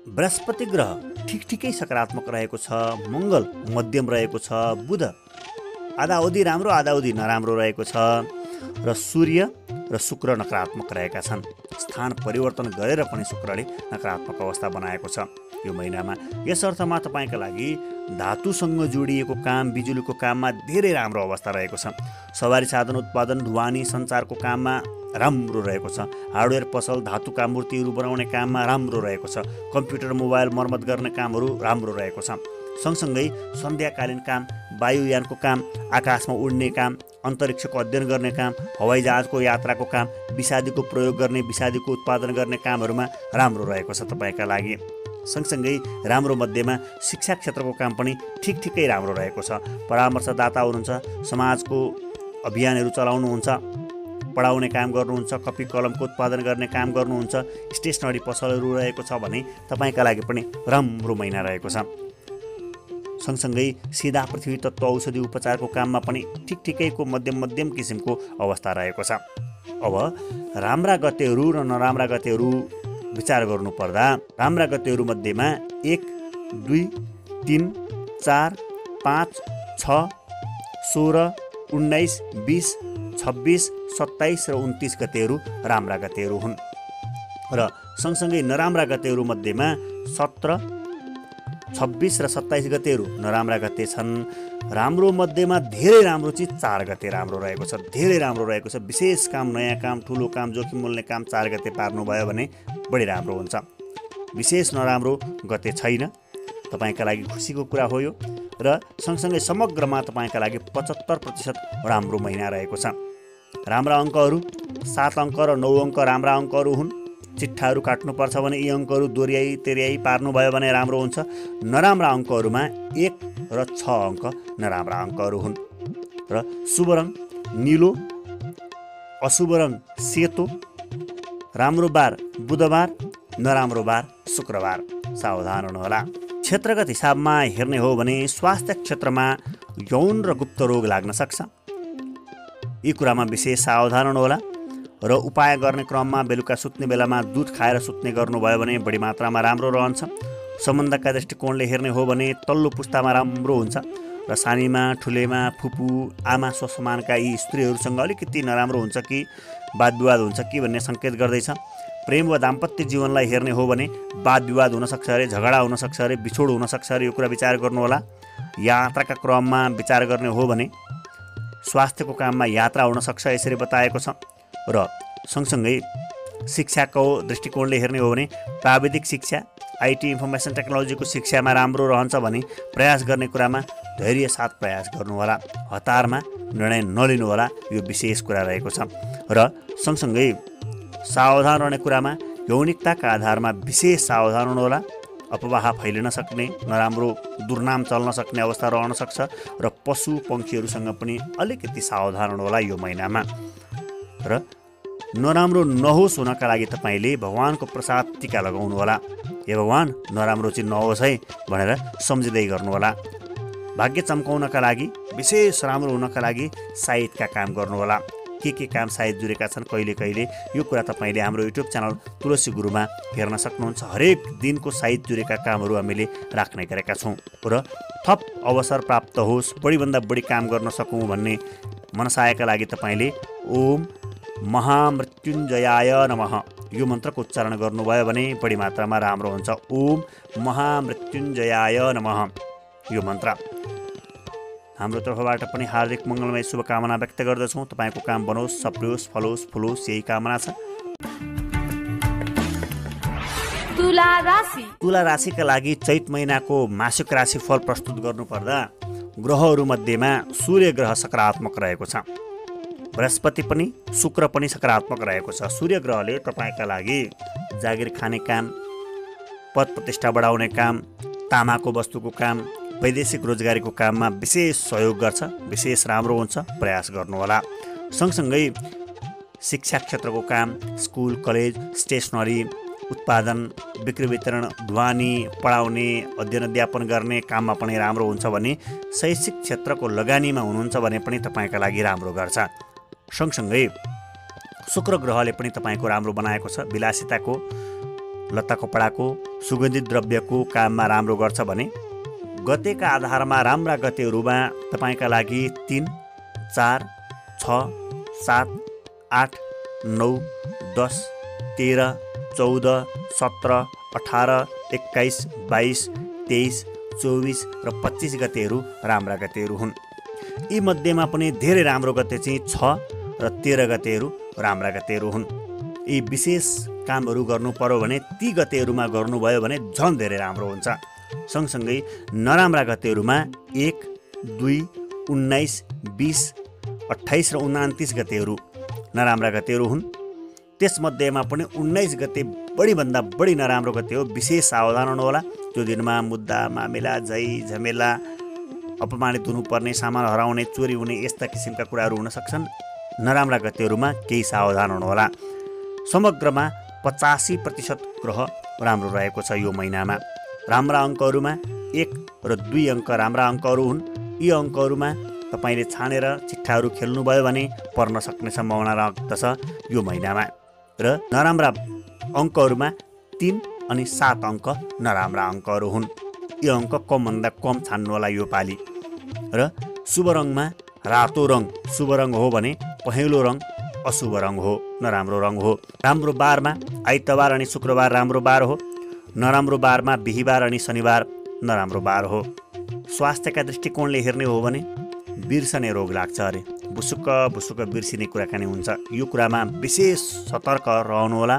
बृहस्पति ग्रह ठिकै सकारात्मक रहेको छ, मङ्गल मध्यम रहेको छ, बुध आधाउधी राम्रो आधाउधी नराम्रो रहेको छ र सूर्य र शुक्र नकारात्मक रहेका छन्। स्थान परिवर्तन गरेर पनि शुक्रले नकारात्मक अवस्था बनाएको छ यो महिनामा। यस अर्थमा तपाईँका लागि धातुसँग जोडिएको काम, बिजुलीको काममा धेरै राम्रो अवस्था रहेको छ। सवारी साधन उत्पादन, ढुवानी सञ्चारको काममा राम्रो रहेको छ। हार्डवेयर पसल, धातुका मूर्तिहरू बनाउने काममा राम्रो रहेको छ। कम्प्युटर मोबाइल मर्मत गर्ने कामहरू राम्रो रहेको छ। सँगसँगै सन्ध्याकालीन काम, वायुयानको काम, आकाशमा उड्ने काम, अन्तरिक्षको अध्ययन गर्ने काम, हवाईजहाजको यात्राको काम, विषादीको प्रयोग गर्ने, विषादीको उत्पादन गर्ने कामहरूमा राम्रो रहेको छ तपाईँका लागि। सँगसँगै राम्रो मध्येमा शिक्षा क्षेत्रको काम पनि ठिकै राम्रो रहेको छ। परामर्शदाता हुनुहुन्छ, समाजको अभियानहरू चलाउनुहुन्छ, पढाउने काम गर्नुहुन्छ, कपी कलमको उत्पादन गर्ने काम गर्नुहुन्छ, स्टेसनरी पसलहरू रहेको छ भने तपाईँका लागि पनि राम्रो महिना रहेको छ। सँगसँगै सिधा पृथ्वी तत्त्व औषधि उपचारको काममा पनि ठिकैको मध्यम किसिमको अवस्था रहेको छ। अब राम्रा गतेहरू र नराम्रा गतेहरू विचार गर्नुपर्दा राम्रा गतेहरू मध्येमा 1, 2, 3, 4, 5, 6, 16, 19, 20, 26, 27 र 29 गतेहरू राम्रा गतेहरू हुन् र सँगसँगै नराम्रा गतेहरू मध्येमा 17, 26 र 27 गतेहरू नराम्रा गते छन्। राम्रो मध्येमा धेरै राम्रो चिज 4 गते राम्रो रहेको छ, धेरै राम्रो रहेको छ। विशेष काम, नयाँ काम, ठुलो काम, जोखिम मूल्य काम 4 गते पार्नुभयो भने बढी राम्रो हुन्छ। विशेष नराम्रो गते छैन, तपाईँका लागि खुसीको कुरा हो यो। र सँगसँगै समग्रमा तपाईँका लागि 75% राम्रो महिना रहेको छ। राम्रा अङ्कहरू 7 अङ्क र 9 अङ्क राम्रा अङ्कहरू हुन्। चिट्ठाहरू काट्नुपर्छ भने यी अङ्कहरू दोहोऱ्याइ तेह्याइ पार्नुभयो भने राम्रो हुन्छ। नराम्रा अङ्कहरूमा 1 र 6 अङ्क नराम्रा अङ्कहरू हुन्। र शुभ रङ निलो, अशुभ रङ सेतो, राम्रो बार बुधबार, नराम्रो बार शुक्रबार। सावधान हुनुहोला। क्षेत्रगत हिसाबमा हेर्ने हो भने स्वास्थ्य क्षेत्रमा यौन र गुप्त रोग लाग्न सक्छ, यी कुरामा विशेष सावधान हुनुहोला। र उपाय गर्ने क्रममा बेलुका सुत्ने बेलामा दुध खाएर सुत्ने गर्नुभयो भने बढी मात्रामा राम्रो रहन्छ। सम्बन्धका दृष्टिकोणले हेर्ने हो भने तल्लो पुस्तामा राम्रो हुन्छ र सानीमा, ठुलेमा, फुपू, आमा स्वसमानका यी स्त्रीहरूसँग अलिकति नराम्रो हुन्छ कि वाद विवाद हुन्छ कि भन्ने सङ्केत गर्दैछ। प्रेम वा दाम्पत्य जीवनलाई हेर्ने हो भने वाद विवाद हुनसक्छ अरे, झगडा हुनसक्छ अरे, बिछोड हुनसक्छ अरे, यो कुरा विचार गर्नुहोला। यात्राका क्रममा विचार गर्ने हो भने स्वास्थ्यको काममा यात्रा हुनसक्छ यसरी बताएको छ। र सँगसँगै शिक्षाको दृष्टिकोणले हेर्ने हो भने प्राविधिक शिक्षा, आइटी इन्फर्मेसन टेक्नोलोजीको शिक्षामा राम्रो रहन्छ भने प्रयास गर्ने कुरामा धैर्य साथ प्रयास गर्नुहोला। हतारमा निर्णय नलिनुहोला, यो विशेष कुरा रहेको छ। र सँगसँगै सावधान रहने कुरामा यौनिकताका आधारमा विशेष सावधान हुनुहोला। अपवाह फैलिन सक्ने, नराम्रो दुर्नाम चल्न सक्ने अवस्था रहन सक्छ र पशु पक्षीहरूसँग पनि अलिकति सावधान हुनुहोला यो महिनामा। र नराम्रो नहोस् हुनका लागि तपाईँले भगवानको प्रसाद टीका लगाउनुहोला। हे भगवान, नराम्रो चाहिँ नहोस् है भनेर सम्झिँदै गर्नुहोला। भाग्य चम्काउनका लागि, विशेष राम्रो हुनका लागि साइतका काम गर्नुहोला। के काम सायद जुरेका छन् कहिले कहिले यो कुरा तपाईँले हाम्रो युट्युब च्यानल तुलसी गुरुमा हेर्न सक्नुहुन्छ। हरेक दिनको सायद जुरेका कामहरू हामीले राख्ने गरेका छौँ र थप अवसर प्राप्त होस्, बढीभन्दा बढी काम गर्न सकौँ भन्ने मनसायका लागि तपाईँले ओम महामृत्युञ्जयाय नमः यो मन्त्रको उच्चारण गर्नुभयो भने बढी मात्रामा राम्रो हुन्छ। ओम महामृत्युञ्जयाय नमः यो मन्त्र। हाम्रो तर्फबाट पनि हार्दिक मङ्गलमय शुभकामना व्यक्त गर्दछौँ। तपाईँको काम बनोस्, सप्रियोस्, फलोस्, फुलोस्, यही कामना छ। तुला राशिका लागि चैत महिनाको मासिक राशिफल प्रस्तुत गर्नुपर्दा ग्रहहरू मध्येमा सूर्य ग्रह सकारात्मक रहेको छ, बृहस्पति पनि, शुक्र पनि सकारात्मक रहेको छ। सूर्य ग्रहले तपाईँका लागि जागिर खाने काम, पद प्रतिष्ठा बढाउने काम, तामाको वस्तुको काम, वैदेशिक रोजगारीको काममा विशेष सहयोग गर्छ, विशेष राम्रो हुन्छ, प्रयास गर्नुहोला। सँगसँगै शिक्षा क्षेत्रको काम, स्कुल, कलेज, स्टेसनरी, उत्पादन, बिक्री वितरण, ढुवानी, पढाउने, अध्ययन अध्यापन गर्ने काममा पनि राम्रो हुन्छ भने शैक्षिक क्षेत्रको लगानीमा हुनुहुन्छ भने पनि तपाईँका लागि राम्रो गर्छ। सँगसँगै शुक्र ग्रहले पनि तपाईँको राम्रो बनाएको छ। विलासिताको, लत्ता कपडाको, सुगन्धित द्रव्यको काममा राम्रो गर्छ भने गतेका आधारमा राम्रा गतेहरूमा तपाईँका लागि 3, 4, 6, 7, 8, 9, 10, 13, 14, 17, 18, 21, 22, 23, 24 र 25 गतेहरू राम्रा गतेहरू हुन्। यी मध्येमा पनि धेरै राम्रो गते चाहिँ 6 र 13 गतेहरू राम्रा गतेहरू हुन्। यी विशेष कामहरू गर्नु पर्यो भने ती गतेहरूमा गर्नुभयो भने झन् धेरै राम्रो हुन्छ। सँगसँगै नराम्रा गतेहरूमा 1, 2, 19, 20, 28 र 29 गतेहरू नराम्रा गतेहरू हुन्। त्यसमध्येमा पनि 19 गते बढीभन्दा बढी नराम्रो गते हो। विशेष सावधान हुनुहोला। त्यो दिनमा मुद्दा, मामिला, झमेला, अपमानित हुनुपर्ने, सामान हराउने, चोरी हुने यस्ता किसिमका कुराहरू हुन सक्छन्। नराम्रा गतेहरूमा केही सावधान हुनुहोला। समग्रमा 85% ग्रह राम्रो रहेको छ यो महिनामा। राम्रा अङ्कहरूमा 1 र 2 अङ्क राम्रा अङ्कहरू हुन्। यी अङ्कहरूमा तपाईँले छानेर चिट्ठाहरू खेल्नुभयो भने पर्न सक्ने सम्भावना राख्दछ यो महिनामा। र नराम्रा अङ्कहरूमा 3 अनि 7 अङ्क नराम्रा अङ्कहरू हुन्। यो अङ्क कमभन्दा कम छान्नुहोला यो पालि। र शुभ रङमा रातो रङ शुभ रङ हो भने पहेँलो रङ अशुभ रङ हो, नराम्रो रङ हो। राम्रो बारमा आइतबार अनि शुक्रबार राम्रो बार हो। नराम्रो बारमा बिहिबार अनि शनिबार नराम्रो बार हो। स्वास्थ्यका दृष्टिकोणले हेर्ने हो भने बिर्सने रोग लाग्छ अरे, भुसुक्क बिर्सिने कुराकानी हुन्छ। यो कुरामा विशेष सतर्क रहनुहोला,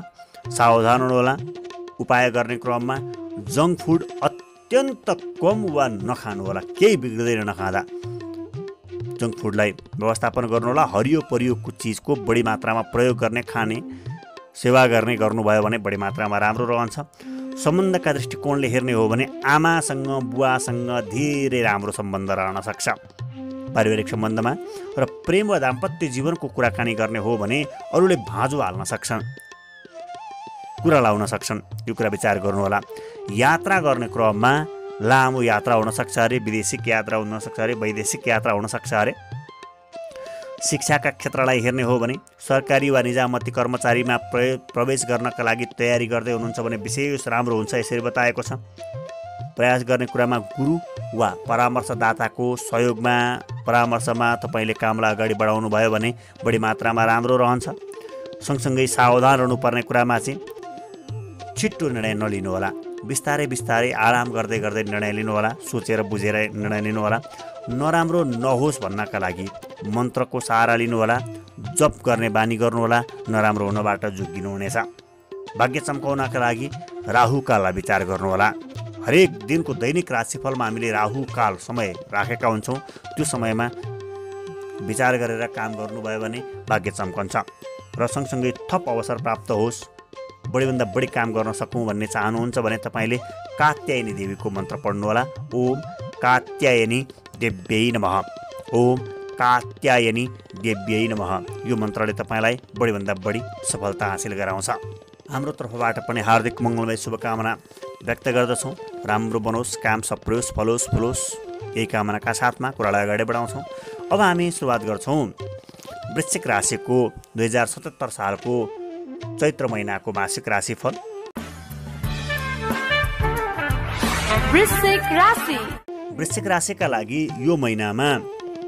सावधान हुनुहोला। उपाय गर्ने क्रममा जङ्क फुड अत्यन्त कम वा नखानुहोला, केही बिग्रिँदैन नखाँदा। जङ्क फुडलाई व्यवस्थापन गर्नुहोला। हरियो परियोको चिजको बढी मात्रामा प्रयोग गर्ने, खाने, सेवा गर्ने गर्नुभयो भने बढी मात्रामा राम्रो रहन्छ। सम्बन्धका दृष्टिकोणले हेर्ने हो भने आमासँग, बुवासँग धेरै राम्रो सम्बन्ध रहन सक्छ पारिवारिक सम्बन्धमा। र प्रेम वा दाम्पत्य जीवनको कुराकानी गर्ने हो भने अरूले भाँजो हाल्न सक्छन्, कुरा लाउन सक्छन्। यो कुरा विचार गर्नुहोला। यात्रा गर्ने क्रममा लामो यात्रा हुन सक्छ अरे, विदेशिक यात्रा हुन सक्छ अरे, वैदेशिक यात्रा हुन सक्छ अरे। शिक्षाका क्षेत्रलाई हेर्ने हो भने सरकारी वा निजामती कर्मचारीमा प्रवेश गर्नका लागि तयारी गर्दै हुनुहुन्छ भने विशेष राम्रो हुन्छ, यसरी बताएको छ। प्रयास गर्ने कुरामा गुरु वा परामर्शदाताको सहयोगमा, परामर्शमा तपाईँले कामलाई अगाडि बढाउनु भयो भने बढी मात्रामा राम्रो रहन्छ। सँगसँगै सावधान रहनुपर्ने कुरामा चाहिँ छिट्टो निर्णय नलिनुहोला। बिस्तारै बिस्तारै आराम गर्दै गर्दै निर्णय लिनुहोला। सोचेर बुझेर निर्णय लिनुहोला। नराम्रो नहोस् भन्नका लागि मन्त्रको सहारा लिनुहोला। जप गर्ने बानी गर्नुहोला। नराम्रो हुनबाट जोगिनुहुनेछ। भाग्य चम्काउनका लागि राहुकाललाई विचार गर्नुहोला। हरेक दिनको दैनिक राशिफलमा हामीले राहुकाल समय राखेका हुन्छौँ। त्यो समयमा विचार गरेर काम गर्नुभयो भने भाग्य चम्कन्छ। र सँगसँगै थप अवसर प्राप्त होस्, बढीभन्दा बढी काम गर्न सकौँ भन्ने चाहनुहुन्छ भने तपाईँले कात्यायनी देवीको मन्त्र पढ्नुहोला। ओम कात्यायनी देव्यै नमः, ओम कात्यायनी देव्यै नमः। यो मन्त्रले तपाईँलाई बढीभन्दा बढी सफलता हासिल गराउँछ। हाम्रो तर्फबाट पनि हार्दिक मङ्गलमय शुभकामना व्यक्त गर्दछौँ। राम्रो बनोस्, काम सप्रियोस्, फलोस्, फुलोस्। यही कामनाका साथमा कुरालाई अगाडि बढाउँछौँ। अब हामी सुरुवात गर्छौँ वृश्चिक राशिको 2077 सालको चैत्र महिनाको मासिक राशिफल। वृश्चिक राशिका लागि यो महिनामा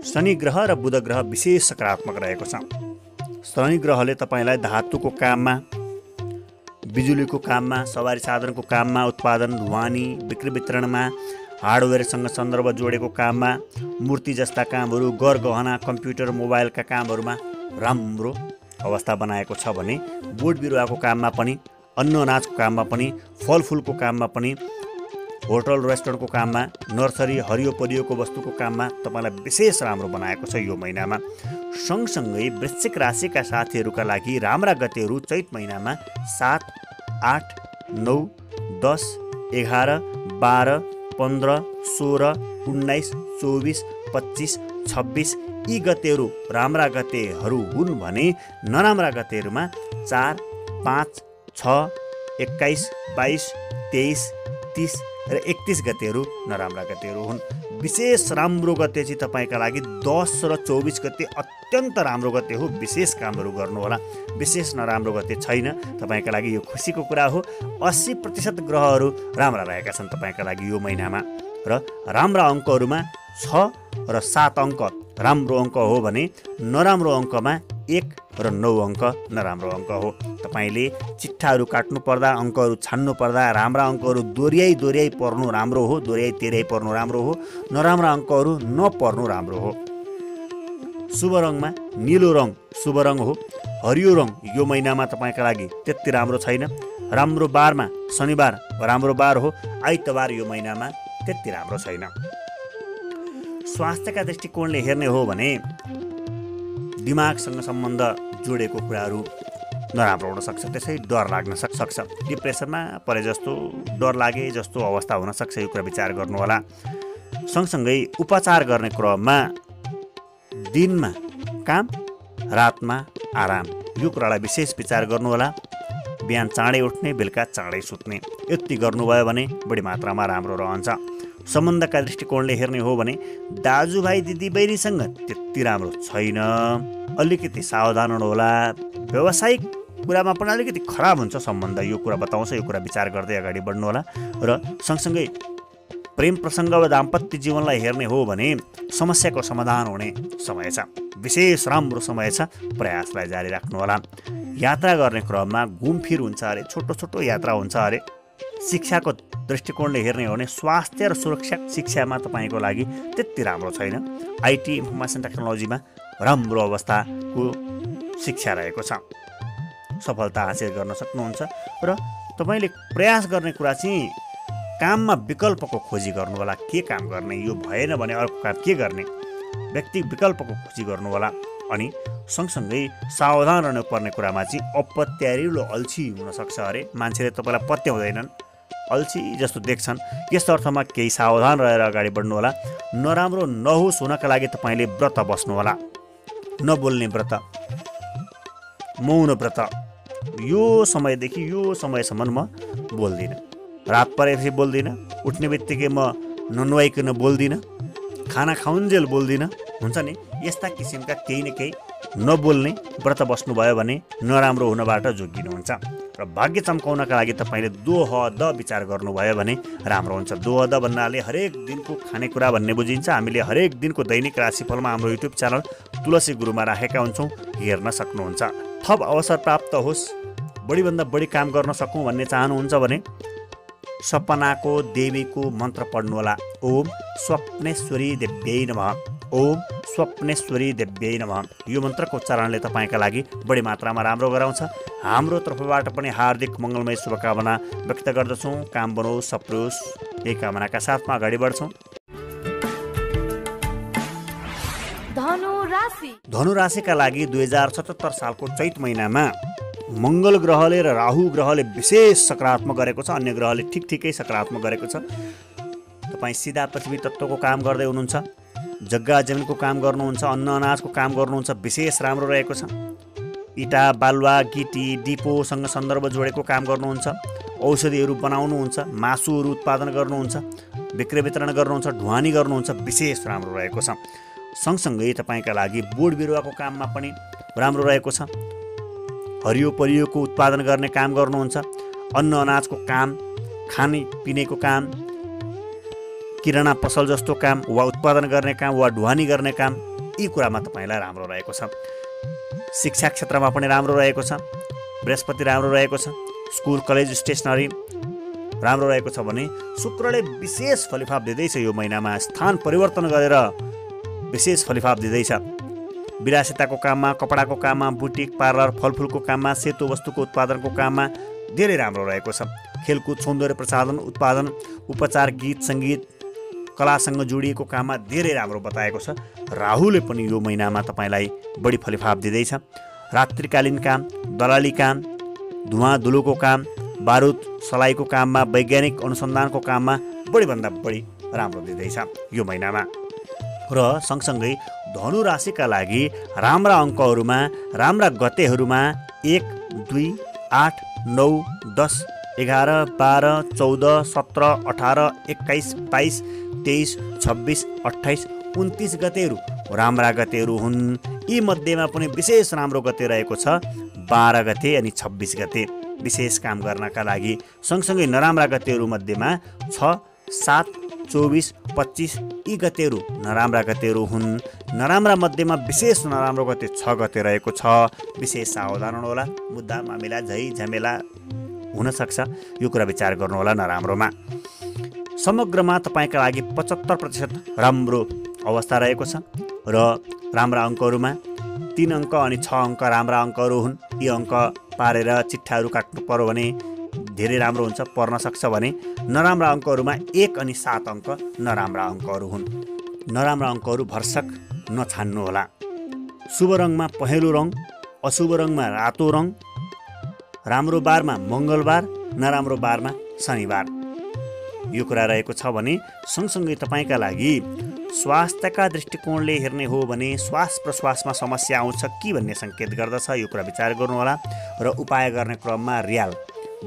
शनि ग्रह र बुध ग्रह विशेष सकारात्मक रहेको छ। शनि ग्रहले तपाईँलाई धातुको काममा, बिजुलीको काममा, सवारी साधनको काममा, उत्पादन, ढुवानी, बिक्री वितरणमा, हार्डवेयरसँग सन्दर्भ जोडेको काममा, मूर्ति जस्ता कामहरू, गरगहना, कम्प्युटर, मोबाइलका कामहरूमा राम्रो अवस्था बनाएको छ भने बोट बिरुवाको काममा पनि, अन्न अनाजको काममा पनि, फलफुलको काममा पनि, होटल रेस्टुरेन्टको काममा, नर्सरी, हरियो परियोको वस्तुको काममा तपाईँलाई विशेष राम्रो बनाएको छ यो महिनामा। सँगसँगै वृश्चिक राशिका साथीहरूका लागि राम्रा गतेहरू चैत महिनामा 7, 8, 9, 10, 11, 12, 15, 16, 19, 24, 25, 26 यी गतेहरू राम्रा गतेहरू हुन् भने नराम्रा गतेहरूमा 4, 5, 6, 21, 22, 23, 30 र 31 गतेहरू नराम्रा गतेहरू हुन्। विशेष राम्रो गते चाहिँ तपाईँका लागि 10 र 24 गते अत्यन्त राम्रो गते हो। विशेष कामहरू गर्नुहोला। विशेष नराम्रो गते छैन तपाईँका लागि, यो खुसीको कुरा हो। 80% ग्रहहरू राम्रा रहेका छन् तपाईँका लागि यो महिनामा र राम्रा अङ्कहरूमा 6 र 7 अङ्क राम्रो अङ्क हो भने नराम्रो अङ्कमा 1 र 9 अङ्क नराम्रो अङ्क हो। तपाईँले चिट्ठाहरू काट्नु पर्दा, अङ्कहरू छान्नु पर्दा राम्रा अङ्कहरू दोहोऱ्याइ पर्नु राम्रो हो, दोहोऱ्याइ पर्नु राम्रो हो। नराम्रा अङ्कहरू नपर्नु राम्रो हो। शुभ रङमा निलो रङ शुभ रङ हो। हरियो रङ यो महिनामा तपाईँका लागि त्यति राम्रो छैन। राम्रो बारमा शनिबार राम्रो बार हो। आइतबार यो महिनामा त्यति राम्रो छैन। स्वास्थ्यका दृष्टिकोणले हेर्ने हो भने दिमागसँग सम्बन्ध जोडेको कुराहरू नराम्रो हुन सक्छ। त्यसै डर लाग्न सक्छ। डिप्रेसनमा परे जस्तो, डर लागे जस्तो अवस्था हुन सक्छ। यो कुरा विचार गर्नुहोला। सँगसँगै उपचार गर्ने क्रममा दिनमा काम, रातमा आराम, यो कुरालाई विशेष विचार गर्नुहोला। बिहान चाँडै उठ्ने, बेलुका चाँडै सुत्ने, यति गर्नुभयो भने बढी मात्रामा राम्रो रहन्छ। सम्बन्धका दृष्टिकोणले हेर्ने हो भने दाजुभाइ दिदीबहिनीसँग त्यति राम्रो छैन। अलिकति सावधान हुनुहोला। व्यावसायिक कुरामा पनि अलिकति खराब हुन्छ सम्बन्ध, यो कुरा बताउँछ। यो कुरा विचार गर्दै अगाडि बढ्नुहोला। र सँगसँगै प्रेम प्रसङ्ग वा दाम्पत्य जीवनलाई हेर्ने हो भने समस्याको समाधान हुने समय छ। विशेष राम्रो समय छ। प्रयासलाई जारी राख्नुहोला। यात्रा गर्ने क्रममा घुमफिर हुन्छ अरे, छोटो छोटो यात्रा हुन्छ अरे। शिक्षाको दृष्टिकोणले हेर्ने हो भने स्वास्थ्य र सुरक्षा शिक्षामा तपाईँको लागि त्यति राम्रो छैन। आइटी इन्फर्मेसन टेक्नोलोजीमा राम्रो अवस्थाको शिक्षा रहेको छ। सफलता हासिल गर्न सक्नुहुन्छ र तपाईँले प्रयास गर्ने कुरा चाहिँ काममा विकल्पको खोजी गर्नुहोला। के काम गर्ने, यो भएन भने अर्को काम के गर्ने, व्यक्ति विकल्पको खोजी गर्नुहोला। अनि सँगसँगै सावधान रहनुपर्ने कुरामा चाहिँ अपत्यारिलो अल्छी हुनसक्छ अरे। मान्छेले तपाईँलाई पत्याउँदैनन्, अल्छी जस्तो देख्छन्। यस अर्थमा केही सावधान रहेर अगाडि बढ्नुहोला। नराम्रो नहोस् हुनका लागि तपाईँले व्रत बस्नुहोला। नबोल्ने व्रत, मौन व्रत। यो समयदेखि यो समयसम्म म बोल्दिनँ, रात परेपछि बोल्दिनँ, उठ्ने बित्तिकै म ननुहाइकन बोल्दिनँ, खाना खाउन्जेल बोल्दिनँ, हुन्छ नि। यस्ता किसिमका केही न केही नबोल्ने व्रत बस्नुभयो भने नराम्रो हुनबाट जोगिनुहुन्छ। र भाग्य चम्काउनका लागि तपाईँले दोहद विचार गर्नुभयो भने राम्रो हुन्छ। दोहद भन्नाले हरेक दिनको खानेकुरा भन्ने बुझिन्छ। हामीले हरेक दिनको दैनिक राशिफलमा हाम्रो युट्युब च्यानल तुलसी गुरुमा राखेका हुन्छौँ, हेर्न सक्नुहुन्छ। थप अवसर प्राप्त होस्, बढीभन्दा बढी काम गर्न सकौँ भन्ने चाहनुहुन्छ भने सपनाको देवीको मन्त्र पढ्नुहोला। ओम स्वप्नेश्वरी देव्यै नमः, ओम स्वप्नेश्वरी देव्यै नमः। यो मन्त्रको उच्चारणले तपाईँका लागि बढी मात्रामा राम्रो गराउँछ। हाम्रो तर्फबाट पनि हार्दिक मङ्गलमय शुभकामना व्यक्त गर्दछौँ। काम बनोस्, सप्रोस्, यही कामनाका साथमा अगाडि बढ्छौँ। धनु राशिका लागि 2077 सालको चैत महिनामा मङ्गल ग्रहले र राहु ग्रहले विशेष सकारात्मक गरेको छ। अन्य ग्रहले ठिकै सकारात्मक गरेको छ। तपाईँ सिधा पृथ्वी तत्त्वको काम गर्दै हुनुहुन्छ, जग्गा जमिनको काम गर्नुहुन्छ, अन्न अनाजको काम गर्नुहुन्छ, विशेष राम्रो रहेको छ। इटा, बालुवा, गिटी, डिपोसँग सन्दर्भ जोडेको काम गर्नुहुन्छ, औषधिहरू बनाउनुहुन्छ, मासुहरू उत्पादन गर्नुहुन्छ, बिक्री वितरण गर्नुहुन्छ, ढुवानी गर्नुहुन्छ, विशेष राम्रो रहेको छ। सँगसँगै तपाईँका लागि बोट बिरुवाको काममा पनि राम्रो रहेको छ। हरियो परियोको उत्पादन गर्ने काम गर्नुहुन्छ, अन्न अनाजको काम, खानेपिनेको काम, किराना पसल जस्तो काम वा उत्पादन गर्ने काम वा ढुवानी गर्ने काम, यी कुरामा तपाईँलाई राम्रो रहेको छ। शिक्षा क्षेत्रमा पनि राम्रो रहेको छ। बृहस्पति राम्रो रहेको छ। स्कुल कलेज स्टेसनरी राम्रो रहेको छ भने शुक्रले विशेष फलिफाप दिँदैछ। यो महिनामा स्थान परिवर्तन गरेर विशेष फलिफाप दिँदैछ। विलासिताको काममा, कपडाको काममा, बुटिक पार्लर, फलफुलको काममा, सेतो वस्तुको उत्पादनको काममा धेरै राम्रो रहेको छ। खेलकुद, सौन्दर्य प्रसाधन, उत्पादन, उपचार, गीत सङ्गीत, कलासँग जोडिएको काममा धेरै राम्रो बताएको छ। राहुले पनि यो महिनामा तपाईँलाई बढी फलिफाप दिँदैछ। रात्रिकालीन काम, दलाली काम, धुवाँ धुलोको काम, बारुद सलाइको काममा, वैज्ञानिक अनुसन्धानको काममा बढीभन्दा बढी राम्रो दिँदैछ यो महिनामा। र सँगसँगै धनु राशिका लागि राम्रा अङ्कहरूमा, राम्रा गतेहरूमा 1, 2, 8, 9, 10, 11, 12, 14, 17, 18, 21, 22, 23, 26, 28, 29 गतेहरू राम्रा गतेहरू हुन्। यी मध्येमा पनि विशेष राम्रो गते रहेको छ 12 गते अनि 26 गते विशेष काम गर्नका लागि। सँगसँगै नराम्रा गतेहरू मध्येमा 6, 7, 24, 25 यी गतेहरू नराम्रा गतेहरू हुन्। नराम्रा मध्येमा विशेष नराम्रो गते 6 गते रहेको छ। विशेष सावधान हुनुहोला, मुद्दा मामिला झै झमेला हुनसक्छ, यो कुरा विचार गर्नुहोला नराम्रोमा। समग्रमा तपाईँका लागि 75% राम्रो अवस्था रहेको छ र राम्रा अङ्कहरूमा 3 अङ्क अनि 6 अङ्क राम्रा अङ्कहरू हुन्। यी अङ्क पारेर चिट्ठाहरू काट्नु पर्यो भने धेरै राम्रो हुन्छ, पर्न सक्छ भने। नराम्रा अङ्कहरूमा 1 अनि 7 अङ्क नराम्रा अङ्कहरू हुन्। नराम्रा अङ्कहरू भरसक नछान्नुहोला। शुभ रङमा पहेँलो रङ, अशुभ रङमा रातो रङ, राम्रो बारमा मङ्गलबार, नराम्रो बारमा शनिबार यो कुरा रहेको छ भने। सँगसँगै तपाईँका लागि स्वास्थ्यका दृष्टिकोणले हेर्ने हो भने श्वास प्रश्वासमा समस्या आउँछ कि भन्ने सङ्केत गर्दछ, यो कुरा विचार गर्नुहोला। र उपाय गर्ने क्रममा रियाल,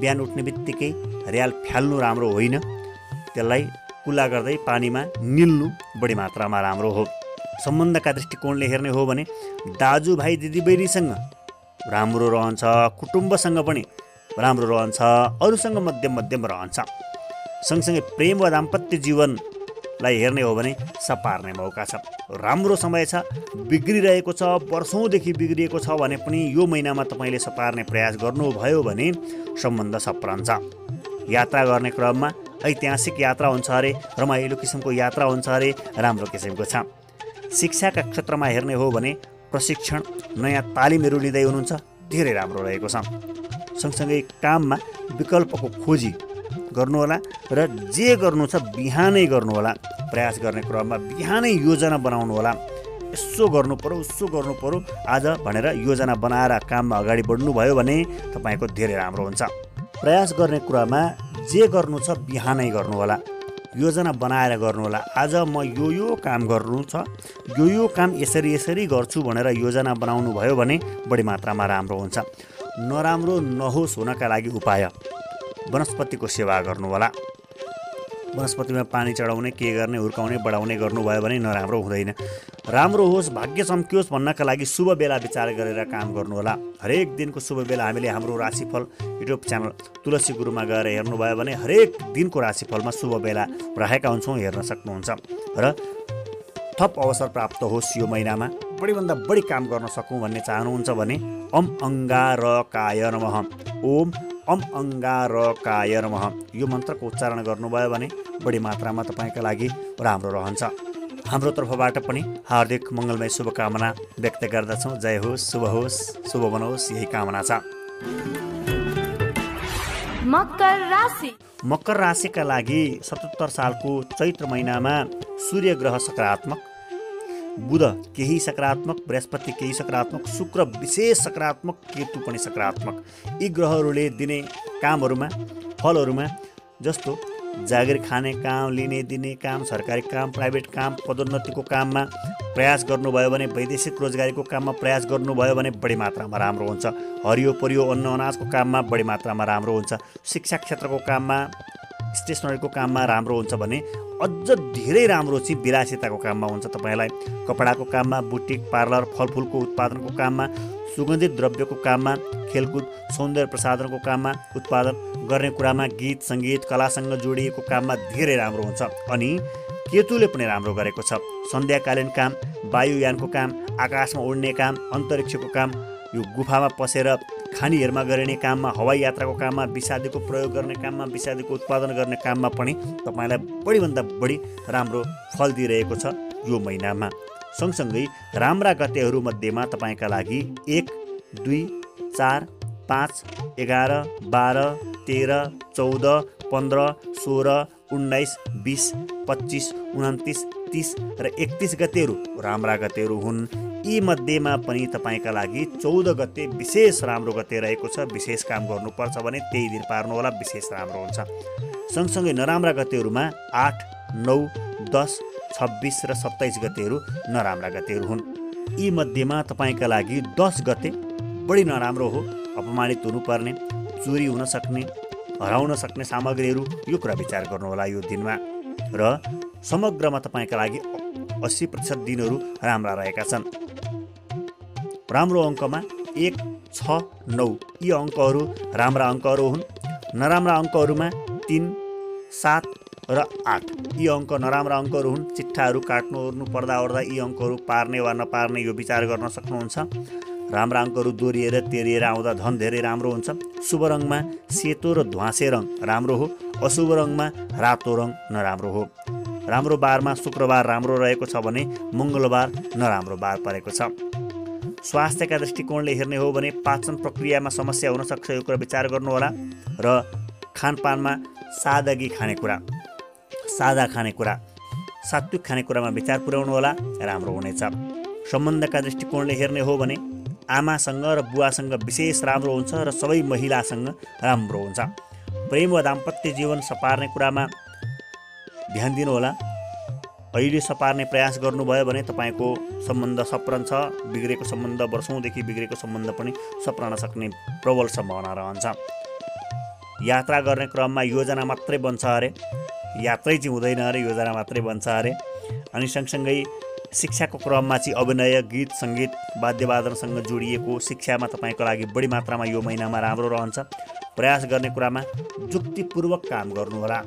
बिहान उठ्ने बित्तिकै रियाल फ्याल्नु राम्रो होइन, त्यसलाई कुल्ला गर्दै पानीमा निल्नु बढी मात्रामा राम्रो हो। सम्बन्धका दृष्टिकोणले हेर्ने हो भने दाजुभाइ दिदीबहिनीसँग राम्रो रहन्छ, कुटुम्बसँग पनि राम्रो रहन्छ, अरूसँग मध्यम मध्यम रहन्छ। सँगसँगै प्रेम वा दाम्पत्य जीवनलाई हेर्ने हो भने सपार्ने मौका छ। राम्रो समय छ। बिग्रिरहेको छ, वर्षौँदेखि बिग्रिएको छ भने पनि यो महिनामा तपाईँले सपार्ने प्रयास गर्नुभयो भने सम्बन्ध सप्रन्छ। यात्रा गर्ने क्रममा ऐतिहासिक यात्रा हुन्छ अरे, रमाइलो किसिमको यात्रा हुन्छ अरे, राम्रो किसिमको छ। शिक्षाका क्षेत्रमा हेर्ने हो भने प्रशिक्षण, नयाँ तालिमहरू लिँदै हुनुहुन्छ, धेरै राम्रो रहेको छ। सँगसँगै काममा विकल्पको खोजी गर्नुहोला र जे गर्नु छ बिहानै गर्नुहोला। प्रयास गर्ने क्रममा बिहानै योजना बनाउनुहोला। यसो गर्नु पर्यो, उसो गर्नु पर्यो आज भनेर योजना बनाएर काममा अगाडि बढ्नुभयो भने तपाईँको धेरै राम्रो हुन्छ। प्रयास गर्ने कुरामा जे गर्नु छ बिहानै गर्नुहोला। योजना बनाएर गर्नुहोला। आज म यो काम गर्नु छ, यो काम यसरी यसरी गर्छु भनेर योजना बनाउनु भयो भने बढी मात्रामा राम्रो हुन्छ। नराम्रो नहोस् हुनका लागि उपाय वनस्पतिको सेवा गर्नुहोला। वनस्पतिमा पानी चढाउने, के गर्ने, हुर्काउने, बढाउने गर्नुभयो भने नराम्रो हुँदैन। राम्रो होस्, भाग्य चम्कियोस् भन्नका लागि शुभ बेला विचार गरेर काम गर्नुहोला। हरेक दिनको शुभ बेला हामीले हाम्रो राशिफल युट्युब च्यानल तुलसी गुरुमा गएर हेर्नुभयो भने हरेक दिनको राशिफलमा शुभ बेला राखेका हुन्छौँ, हेर्न सक्नुहुन्छ। र थप अवसर प्राप्त होस् यो महिनामा, बढीभन्दा बढी काम गर्न सकौँ भन्ने चाहनुहुन्छ भने ओम अंगारकाय नमः, ओम ओम अंगारकाय नमः यो मन्त्रको उच्चारण गर्नुभयो भने बढी मात्रामा तपाईँका लागि राम्रो रहन्छ। हाम्रो तर्फबाट पनि हार्दिक मङ्गलमय शुभकामना व्यक्त गर्दछौँ। जय होस्, शुभ होस्, शुभ बनोस्, यही कामना छ। मकर राशि। मकर राशिका लागि 77 सालको चैत्र महिनामा सूर्य ग्रह सकारात्मक, बुध केही सकारात्मक, बृहस्पति केही सकारात्मक, शुक्र विशेष सकारात्मक, केतु पनि सकारात्मक। यी ग्रहहरूले दिने कामहरूमा, फलहरूमा जस्तो जागिर खाने काम, लिने दिने काम, सरकारी काम, प्राइभेट काम, पदोन्नतिको काममा प्रयास गर्नुभयो भने, वैदेशिक रोजगारीको काममा प्रयास गर्नुभयो भने बढी मात्रामा राम्रो हुन्छ। हरियो परियो अन्न अनाजको काममा बढी मात्रामा राम्रो हुन्छ। शिक्षा क्षेत्रको काममा, स्टेसनरीको काममा राम्रो हुन्छ भने अझ धेरै राम्रो चाहिँ विलासिताको काममा हुन्छ तपाईँलाई। कपडाको काममा, बुटिक, पार्लर, फलफुलको उत्पादनको काममा, सुगन्धित द्रव्यको काममा, खेलकुद, सौन्दर्य प्रसाधनको काममा, उत्पादन गर्ने कुरामा, गीत सङ्गीत कलासँग जोडिएको काममा धेरै राम्रो हुन्छ। अनि केतुले पनि राम्रो गरेको छ। सन्ध्याकालीन काम, वायुयानको काम, आकाशमा उड्ने काम, अन्तरिक्षको काम, यो गुफामा पसेर खानीहरूमा गरिने काममा, हवाई यात्राको काममा, विषादीको प्रयोग गर्ने काममा, विषादीको उत्पादन गर्ने काममा पनि तपाईँलाई बढीभन्दा बढी राम्रो फल दिइरहेको छ यो महिनामा। सँगसँगै राम्रा गतेहरूमध्येमा तपाईँका लागि 1, 2, 4, 5, 11, 12, 13, 14, 15, 16, 19, 20, 25, 29, 30 र 31 गतेहरू राम्रा गतेहरू हुन्। यी मध्येमा पनि तपाईँका लागि 14 गते विशेष राम्रो गते रहेको छ। विशेष काम गर्नुपर्छ भने त्यही दिन पार्नुहोला, विशेष राम्रो हुन्छ। सँगसँगै नराम्रा गतेहरूमा 8, 9, 10, 26 र 27 गतेहरू नराम्रा गतेहरू हुन्। यी मध्येमा तपाईँका लागि 10 गते बढी नराम्रो हो। अपमानित हुनुपर्ने, चोरी हुन सक्ने, हराउन सक्ने सामग्रीहरू, यो कुरा विचार गर्नुहोला यो दिनमा। र समग्रमा तपाईँका लागि 80% दिनहरू राम्रा रहेका छन्। राम्रो अङ्कमा 1, 6, 9 यी अङ्कहरू राम्रा अङ्कहरू हुन्। नराम्रा अङ्कहरूमा 3, 7 र 8 यी अङ्क नराम्रा अङ्कहरू हुन्। चिट्ठाहरू काट्नु ओर्नु पर्दा ओर्दा यी अङ्कहरू पार्ने वा नपार्ने यो विचार गर्न सक्नुहुन्छ। राम्रा अङ्कहरू दोहोरिएर तेरिएर आउँदा धन धेरै राम्रो हुन्छ। शुभ रङमा सेतो र ध्वाँसे रङ राम्रो हो। अशुभ रङमा रातो रङ नराम्रो हो। राम्रो बारमा शुक्रबार राम्रो रहेको छ भने मङ्गलबार नराम्रो बार परेको छ। स्वास्थ्यका दृष्टिकोणले हेर्ने हो भने पाचन प्रक्रियामा समस्या हुन सक्छ, यो कुरा विचार गर्नुहोला। र खानपानमा सादा खानेकुरा, सात्विक खानेकुरामा विचार पुर्याउनु होला, राम्रो हुनेछ। सम्बन्धका दृष्टिकोणले हेर्ने हो भने आमासँग र बुवासँग विशेष राम्रो हुन्छ र सबै महिलासँग राम्रो हुन्छ। प्रेम वा दाम्पत्य जीवन सपार्ने कुरामा ध्यान दिनुहोला। अहिले सपार्ने प्रयास गर्नुभयो भने तपाईँको सम्बन्ध सप्रन्छ। बिग्रेको सम्बन्ध, वर्षौँदेखि बिग्रेको सम्बन्ध पनि सप्रन सक्ने प्रबल सम्भावना रहन्छ। यात्रा गर्ने क्रममा योजना मात्रै बन्छ अरे, यात्रै चाहिँ हुँदैन अरे, योजना मात्रै बन्छ अरे। अनि सँगसँगै शिक्षाको क्रममा चाहिँ अभिनय, गीत सङ्गीत, वाद्यवादनसँग जोडिएको शिक्षामा तपाईँको लागि बढी मात्रामा यो महिनामा राम्रो रहन्छ। प्रयास गर्ने कुरामा जुक्तिपूर्वक काम गर्नुहोला,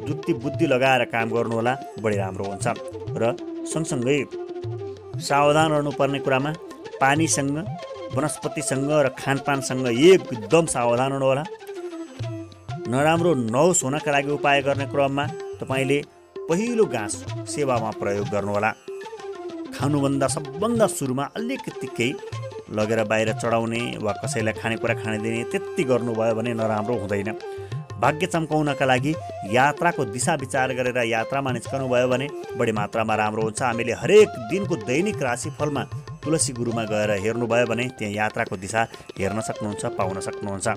जुक्ति बुद्धि लगाएर काम गर्नुहोला, बढी राम्रो हुन्छ। र सँगसँगै सावधान रहनुपर्ने कुरामा पानीसँग, वनस्पतिसँग र खानपानसँग एकदम सावधान हुनुहोला। नराम्रो नहोस् हुनका लागि उपाय गर्ने क्रममा तपाईँले पहिलो घाँस सेवामा प्रयोग गर्नुहोला। खानुभन्दा सबभन्दा सुरुमा अलिकति केही लगेर बाहिर चढाउने वा कसैलाई खानेकुरा खान दिने त्यति गर्नुभयो भने नराम्रो हुँदैन। भाग्य चम्काउनका लागि यात्राको दिशा विचार गरेर यात्रामा निस्कनु भयो भने बढी मात्रामा राम्रो हुन्छ। हामीले हरेक दिनको दैनिक राशिफलमा तुलसी गुरुमा गएर हेर्नुभयो भने त्यहाँ यात्राको दिशा हेर्न सक्नुहुन्छ, पाउन सक्नुहुन्छ।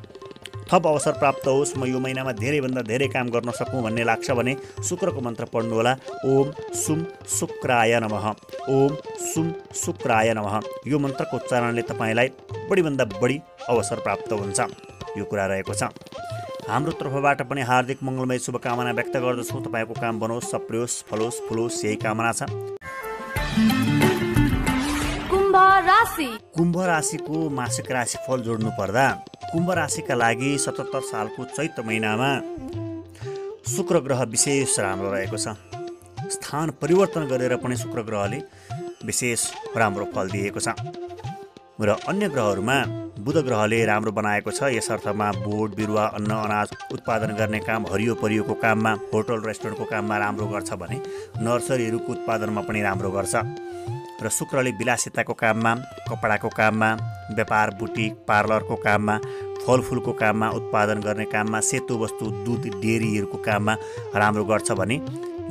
थप अवसर प्राप्त होस्, म यो महिनामा धेरैभन्दा धेरै काम गर्न सकौँ भन्ने लाग्छ भने शुक्रको मन्त्र पढ्नुहोला। ओम सुम शुक्राय नमः, ओम सुम शुक्राय नमः। यो मन्त्रको उच्चारणले तपाईँलाई बढीभन्दा बढी अवसर प्राप्त हुन्छ, यो कुरा रहेको छ। हाम्रो तर्फबाट पनि हार्दिक मङ्गलमय शुभकामना व्यक्त गर्दछौँ। तपाईँको काम बनोस्, सप्रियोस्, फलोस्, फुलोस्, यही कामना छ। कुम्भ राशिको मासिक राशिफल जोड्नु पर्दा कुम्भ राशिका लागि 77 सालको चैत्र महिनामा शुक्र ग्रह विशेष राम्रो रहेको छ। स्थान परिवर्तन गरेर पनि शुक्र ग्रहले विशेष राम्रो फल दिएको छ। र अन्य ग्रहहरूमा बुध ग्रहले राम्रो बनाएको छ। यस अर्थमा बोट बिरुवा, अन्न अनाज उत्पादन गर्ने काम, हरियो परियोको काममा, होटल रेस्टुरेन्टको काममा राम्रो गर्छ भने नर्सरीहरूको उत्पादनमा पनि राम्रो गर्छ। र शुक्रले विलासिताको काममा, कपडाको काममा, व्यापार, बुटिक, पार्लरको काममा, फलफुलको काममा, उत्पादन गर्ने काममा, सेतो वस्तु, दुध, डेरीहरूको काममा राम्रो गर्छ भने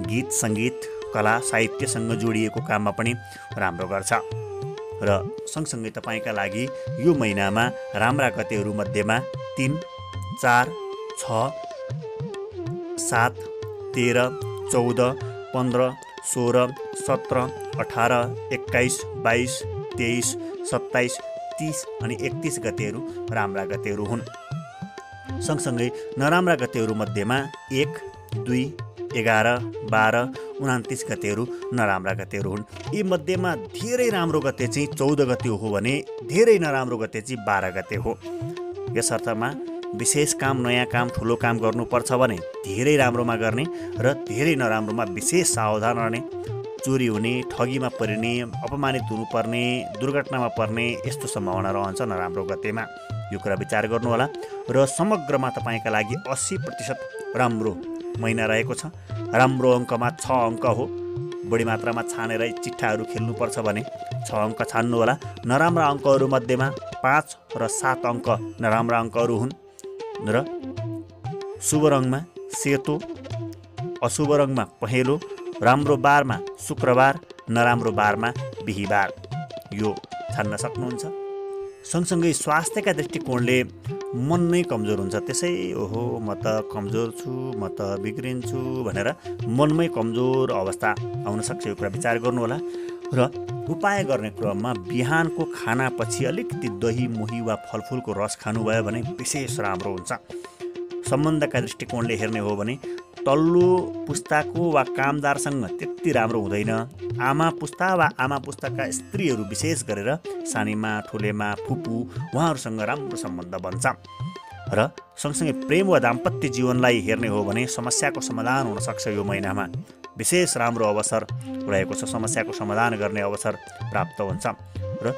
गीत सङ्गीत कला साहित्यसँग जोडिएको काममा पनि राम्रो गर्छ। र सँगसँगै तपाईँका लागि यो महिनामा राम्रा गतेहरू मध्येमा 3, 4, 6, 7, 13, 14, 15, 16, 17, 18, 21, 22, 23, 27, 30 अनि 31 गतेहरू राम्रा गतेहरू हुन्। सँगसँगै नराम्रा गतेहरू मध्येमा 1, 2, 11, 12, 29 गतेहरू नराम्रा गतेहरू हुन्। यी मध्येमा धेरै राम्रो गते चाहिँ 14 गते हो भने धेरै नराम्रो गते चाहिँ 12 गते हो। यस अर्थमा विशेष काम, नयाँ काम, ठुलो काम गर्नुपर्छ भने धेरै राम्रोमा गर्ने र धेरै नराम्रोमा विशेष सावधान रहने। चोरी हुने, ठगीमा परिने, अपमानित हुनुपर्ने, दुर्घटनामा पर्ने यस्तो सम्भावना रहन्छ नराम्रो गतेमा। यो कुरा विचार गर्नुहोला। र समग्रमा तपाईँका लागि 80% राम्रो महिना रहेको छ। राम्रो अङ्कमा 6 अङ्क हो। बढी मात्रामा छानेर चिट्ठाहरू खेल्नुपर्छ भने 6 अङ्क छान्नुहोला। नराम्रा अङ्कहरू मध्येमा 5 र 7 अङ्क नराम्रा अङ्कहरू हुन् र शुभ रङमा सेतो, अशुभ रङमा पहेँलो, राम्रो बारमा शुक्रबार, नराम्रो बारमा बिहीबार यो छान्न सक्नुहुन्छ। सँगसँगै स्वास्थ्यका दृष्टिकोणले मन नै कमजोर हुन्छ। त्यसै ओहो म त कमजोर छु, म त बिग्रिन्छु भनेर मनमै कमजोर अवस्था आउन सक्छ। यो कुरा विचार गर्नुहोला। र उपाय गर्ने क्रममा बिहानको खानापछि अलिकति दही, मोही वा फलफुलको रस खानुभयो भने विशेष राम्रो हुन्छ। सम्बन्धका दृष्टिकोणले हेर्ने हो भने तल्लो पुस्ताको वा कामदारसँग त्यति राम्रो हुँदैन। आमा पुस्ता वा आमा पुस्ताका स्त्रीहरू विशेष गरेर सानीमा, ठुलेमा, फुपू उहाँहरूसँग राम्रो सम्बन्ध बन्छ। र सँगसँगै प्रेम वा दाम्पत्य जीवनलाई हेर्ने हो भने समस्याको समाधान हुन सक्छ। यो महिनामा विशेष राम्रो अवसर रहेको छ। समस्याको समाधान गर्ने अवसर प्राप्त हुन्छ। र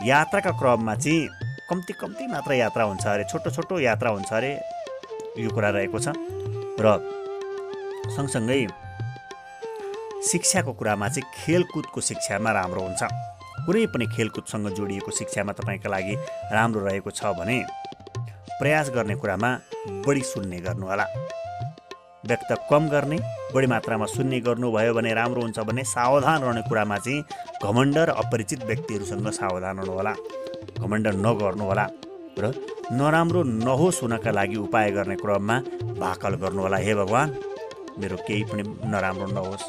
यात्राका क्रममा चाहिँ कम्ती मात्र यात्रा हुन्छ अरे, छोटो यात्रा हुन्छ अरे, यो कुरा रहेको छ। र सँगसँगै शिक्षाको कुरामा चाहिँ खेलकुदको शिक्षामा राम्रो हुन्छ। कुनै पनि खेलकुदसँग जोडिएको शिक्षामा तपाईँका लागि राम्रो रहेको छ भने प्रयास गर्ने कुरामा बढी सुन्ने गर्नुहोला। व्यक्त कम गर्ने, बढी मात्रामा सुन्ने गर्नुभयो भने राम्रो हुन्छ भने सावधान रहने कुरामा चाहिँ घमण्ड र अपरिचित व्यक्तिहरूसँग सावधान रहनुहोला। घमण्ड नगर्नुहोला। र नराम्रो नहोस् हुनका लागि उपाय गर्ने क्रममा भाकल गर्नुहोला। हे भगवान्, मेरो केही पनि नराम्रो नहोस्।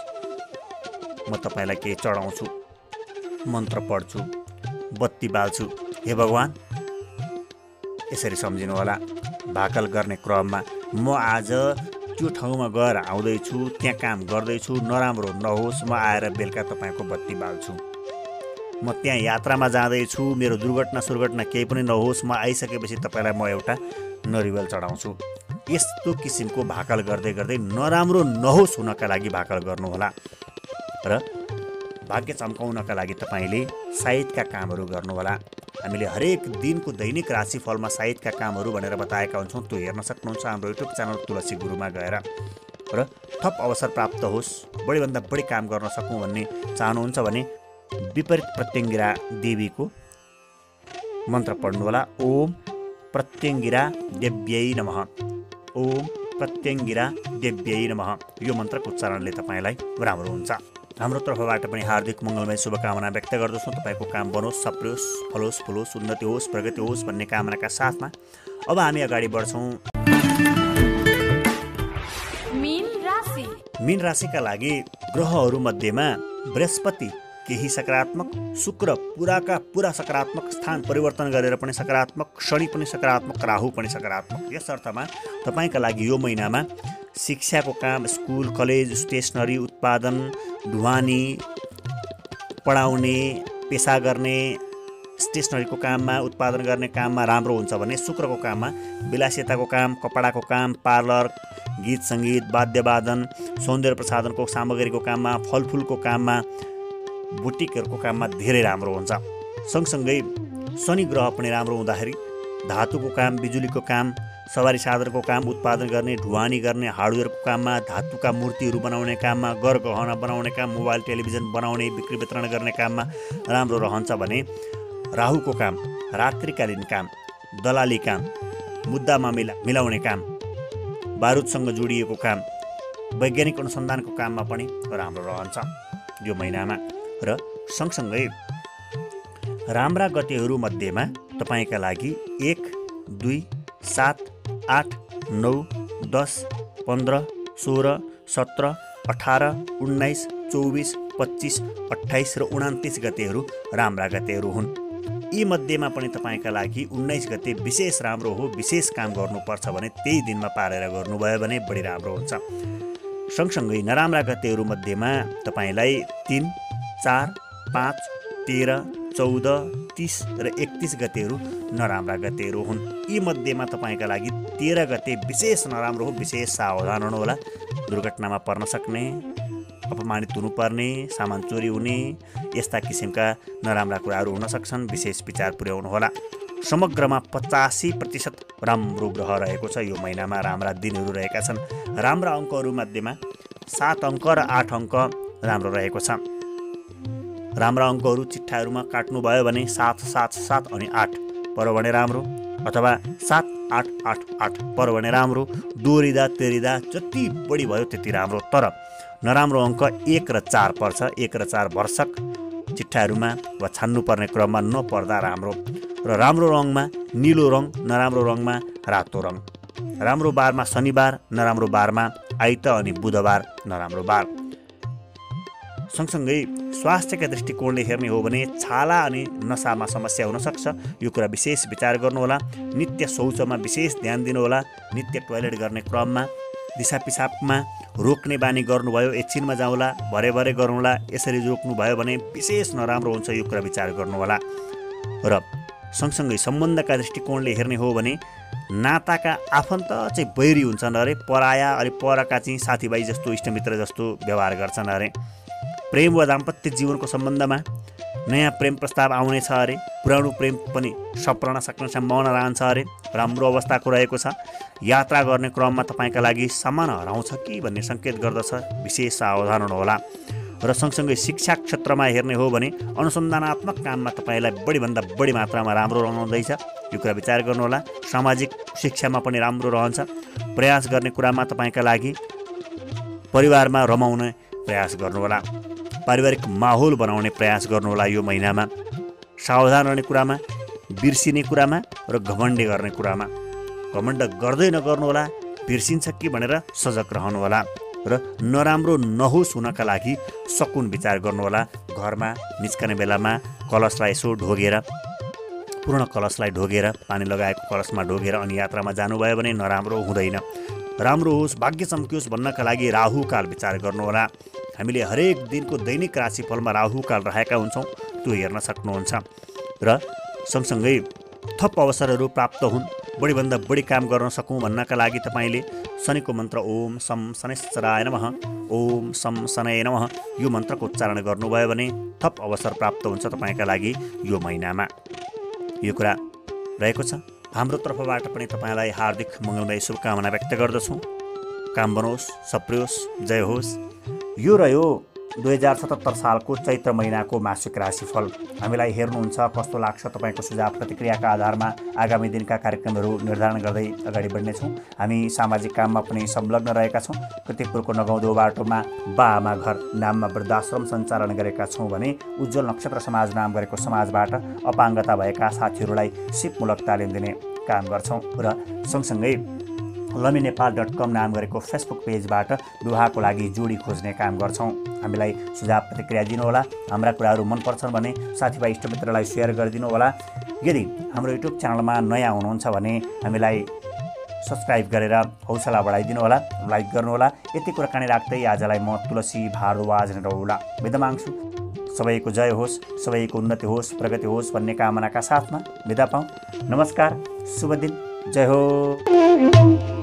म तपाईँलाई केही चढाउँछु, मन्त्र पढ्छु, बत्ती बाल्छु। हे भगवान्, यसरी सम्झिनुहोला। भाकल गर्ने क्रममा म आज त्यो ठाउँमा गएर आउँदैछु, त्यहाँ काम गर्दैछु, नराम्रो नहोस्, म आएर बेलुका तपाईँको बत्ती बाल्छु। म त्यहाँ यात्रामा जाँदैछु, मेरो दुर्घटना केही पनि नहोस्, म आइसकेपछि तपाईँलाई म एउटा नरिवल चढाउँछु। यस्तो किसिमको भाकल गर्दै गर्दै नराम्रो नहोस् हुनका लागि भाकल गर्नुहोला। र भाग्य चम्काउनका लागि तपाईँले साहित्यका कामहरू गर्नुहोला। हामीले हरेक दिनको दैनिक राशिफलमा साहित्यका कामहरू भनेर बताएका हुन्छौँ। त्यो हेर्न सक्नुहुन्छ हाम्रो युट्युब च्यानल तुलसी गुरुमा गएर। र थप अवसर प्राप्त होस्, बढीभन्दा बढी काम गर्न सकौँ भन्ने चाहनुहुन्छ भने विपरीत प्रत्यङ्गिरा देवीको मन्त्र पढ्नुहोला। ओम प्रत्यङ्गिरा देव्यै नमः, ओम प्रत्यङ्गिरा देव्यै नमः। यो मन्त्रको उच्चारणले तपाईँलाई राम्रो हुन्छ। हाम्रो तर्फबाट पनि हार्दिक मङ्गलमय शुभकामना व्यक्त गर्दछौँ। तपाईँको काम बनोस्, सप्रियोस्, फलोस्, फुलोस्, उन्नति होस्, प्रगति होस् भन्ने कामनाका साथमा अब हामी अगाडि बढ्छौँ। मीन राशिका लागि ग्रहहरू मध्येमा बृहस्पति केही सकारात्मक, शुक्र पुराका पुरा सकारात्मक स्थान परिवर्तन गरेर पनि सकारात्मक, शनि पनि सकारात्मक, राहु पनि सकारात्मक। यस अर्थमा तपाईँका लागि यो महिनामा शिक्षाको काम, स्कुल, कलेज, स्टेसनरी, उत्पादन, ढुवानी, पढाउने, पेसा गर्ने, स्टेसनरीको काममा, उत्पादन गर्ने काममा राम्रो हुन्छ भने शुक्रको काममा विलासिताको काम, कपडाको काम, पार्लर, गीत सङ्गीत, वाद्यवादन, सौन्दर्य प्रसाधनको सामग्रीको काममा, फलफुलको काममा, बुटिकहरूको काममा धेरै राम्रो हुन्छ। सँगसँगै शनि ग्रह पनि राम्रो हुँदाखेरि धातुको काम, बिजुलीको काम, सवारी साधनको काम, उत्पादन गर्ने, ढुवानी गर्ने, हार्डवेयरको काममा, धातुका मूर्तिहरू बनाउने काममा, गहना बनाउने काम, मोबाइल टेलिभिजन बनाउने, बिक्री वितरण गर्ने काममा राम्रो रहन्छ भने राहुको काम, रात्रिकालीन काम, दलाली काम, मुद्दामा मिलाउने काम, बारुदसँग जोडिएको काम, वैज्ञानिक अनुसन्धानको काममा पनि राम्रो रहन्छ यो महिनामा। र सँगसँगै राम्रा गतेहरू मध्येमा तपाईँका लागि 1, 2, 7, 8, 9, 10, 15, 16, 17, 18, 19, 24, 25, 28 र 29 गतेहरू राम्रा गतेहरू हुन्। यी मध्येमा पनि तपाईँका लागि 19 गते विशेष राम्रो हो, विशेष काम गर्नुपर्छ भने त्यही दिनमा पारेर गर्नुभयो भने बढी राम्रो हुन्छ। सँगसँगै नराम्रा गतेहरू मध्येमा तपाईँलाई 3, 4, 5, 13, 14, 30 र 31 गतेहरू नराम्रा गतेहरू हुन्। यी मध्येमा तपाईँका लागि 13 गते विशेष नराम्रो हो, विशेष सावधान हुनुहोला। दुर्घटनामा पर्न सक्ने, अपमानित हुनुपर्ने, सामान चोरी हुने यस्ता किसिमका नराम्रा कुराहरू हुन सक्छन्, विशेष विचार पुर्याउनुहोला। समग्रमा 85% राम्रो ग्रह रहेको छ। यो महिनामा राम्रा दिनहरू रहेका छन्। राम्रा अङ्कहरू मध्येमा 7 अङ्क र 8 अङ्क राम्रो रहेको छ। राम्रा अङ्कहरू चिट्ठाहरूमा काट्नुभयो भने 7, 7, 7 अनि 8 पर्यो भने राम्रो, अथवा 7, 8, 8, 8 पर्यो भने राम्रो। दोहोरिँदा तेरिँदा जति बढी भयो त्यति राम्रो। तर नराम्रो अङ्क 1 र 4 पर्छ। 1 र 4 भर्सक चिट्ठाहरूमा वा छान्नुपर्ने क्रममा नपर्दा राम्रो। र राम्रो रङमा निलो रङ, नराम्रो रङमा रातो रङ। राम्रो बारमा शनिबार, नराम्रो बारमा आइत अनि बुधबार नराम्रो बार। सँगसँगै स्वास्थ्यका दृष्टिकोणले हेर्ने हो भने छाला अनि नसामा समस्या हुनसक्छ। यो कुरा विशेष विचार गर्नुहोला। नित्य शौचमा विशेष ध्यान दिनुहोला। नित्य टोयलेट गर्ने क्रममा दिसा पिसाबमा रोक्ने बानी गर्नुभयो, एकछिनमा जाउँला, भरे भरे गरौँला, यसरी रोक्नुभयो भने विशेष नराम्रो हुन्छ। यो कुरा विचार गर्नुहोला। र सँगसँगै सम्बन्धका दृष्टिकोणले हेर्ने हो भने नाताका आफन्त चाहिँ बैरी हुन्छन् अरे, पराया अनि परका चाहिँ साथीभाइ जस्तो, इष्टमित्र जस्तो व्यवहार गर्छन् अरे। प्रेम वा दाम्पत्य जीवनको सम्बन्धमा नयाँ प्रेम प्रस्ताव आउनेछ अरे। पुरानो प्रेम पनि सप्रन सक्ने सम्भावना रहन्छ अरे। राम्रो अवस्थाको रहेको छ। यात्रा गर्ने क्रममा तपाईँका लागि सामान हराउँछ कि भन्ने सङ्केत गर्दछ। विशेष सावधान हुनुहोला। र सँगसँगै शिक्षा क्षेत्रमा हेर्ने हो भने अनुसन्धानात्मक काममा तपाईँलाई बढीभन्दा बढी मात्रामा राम्रो रहँदैछ। यो कुरा विचार गर्नुहोला। सामाजिक शिक्षामा पनि राम्रो रहन्छ। प्रयास गर्ने कुरामा तपाईँका लागि परिवारमा रमाउने प्रयास गर्नुहोला। पारिवारिक माहौल बनाउने प्रयास गर्नुहोला। यो महिनामा सावधान रहने कुरामा, बिर्सिने कुरामा र घमण्ड गर्ने कुरामा। घमण्ड गर्दै नगर्नुहोला, बिर्सिन्छ कि भनेर सजग रहनुहोला। र नराम्रो नहोस् हुनका लागि सकुन विचार गर्नुहोला। घरमा निस्कने बेलामा कलशलाई यसो ढोगेर, पूर्ण कलशलाई ढोगेर, पानी लगाएको कलशमा ढोगेर अनि यात्रामा जानुभयो भने नराम्रो हुँदैन। राम्रो होस्, भाग्य चम्कियोस् भन्नका लागि राहुकाल विचार गर्नुहोला। हामीले हरेक दिनको दैनिक राशिफलमा राहुकाल राखेका हुन्छौँ, त्यो हेर्न सक्नुहुन्छ। र सँगसँगै थप अवसरहरू प्राप्त हुन्, बढीभन्दा बढी काम गर्न सकौँ भन्नका लागि तपाईँले शनिको मन्त्र ओम सम शनैश्चराय नमः, ओम सम शनये नमः यो मन्त्रको उच्चारण गर्नुभयो भने थप अवसर प्राप्त हुन्छ तपाईँका लागि यो महिनामा। यो कुरा रहेको छ। हाम्रो तर्फबाट पनि तपाईँलाई हार्दिक मङ्गलमय शुभकामना व्यक्त गर्दछौँ। काम बनोस्, सप्रियोस्, जय होस्। यो रह्यो 2077 सालको चैत्र महिनाको मासिक राशिफल। हामीलाई हेर्नुहुन्छ, कस्तो लाग्छ तपाईँको सुझाव प्रतिक्रियाका आधारमा आगामी दिनका कार्यक्रमहरू निर्धारण गर्दै अगाडि बढ्नेछौँ। हामी सामाजिक काममा पनि संलग्न रहेका छौँ। कृतिकपुरको नगौदो बाटोमा बाआमा घर नाममा वृद्धाश्रम सञ्चालन गरेका छौँ भने उज्जवल नक्षत्र समाज नाम गरेको समाजबाट अपाङ्गता भएका साथीहरूलाई सिपमूलक तालिम दिने काम गर्छौँ। र सँगसँगै lumiNepal.com नाम गरेको फेसबुक पेजबाट विवाहको लागि जोडी खोज्ने काम गर्छौँ। हामीलाई सुझाव प्रतिक्रिया दिनुहोला। हाम्रा कुराहरू मनपर्छन् भने साथीभाइ इष्टमित्रलाई सेयर गरिदिनु होला। यदि हाम्रो युट्युब च्यानलमा नयाँ हुनुहुन्छ भने हामीलाई सब्सक्राइब गरेर हौसला बढाइदिनु होला, लाइक गर्नुहोला। यति कुराकानी राख्दै आजलाई म तुलसी भारद्वाज रौला बिदा माग्छु। सबैको जय होस्, सबैको उन्नति होस्, प्रगति होस् भन्ने कामनाका साथमा बिदा पाऊँ। नमस्कार, शुभ दिन, जय हो।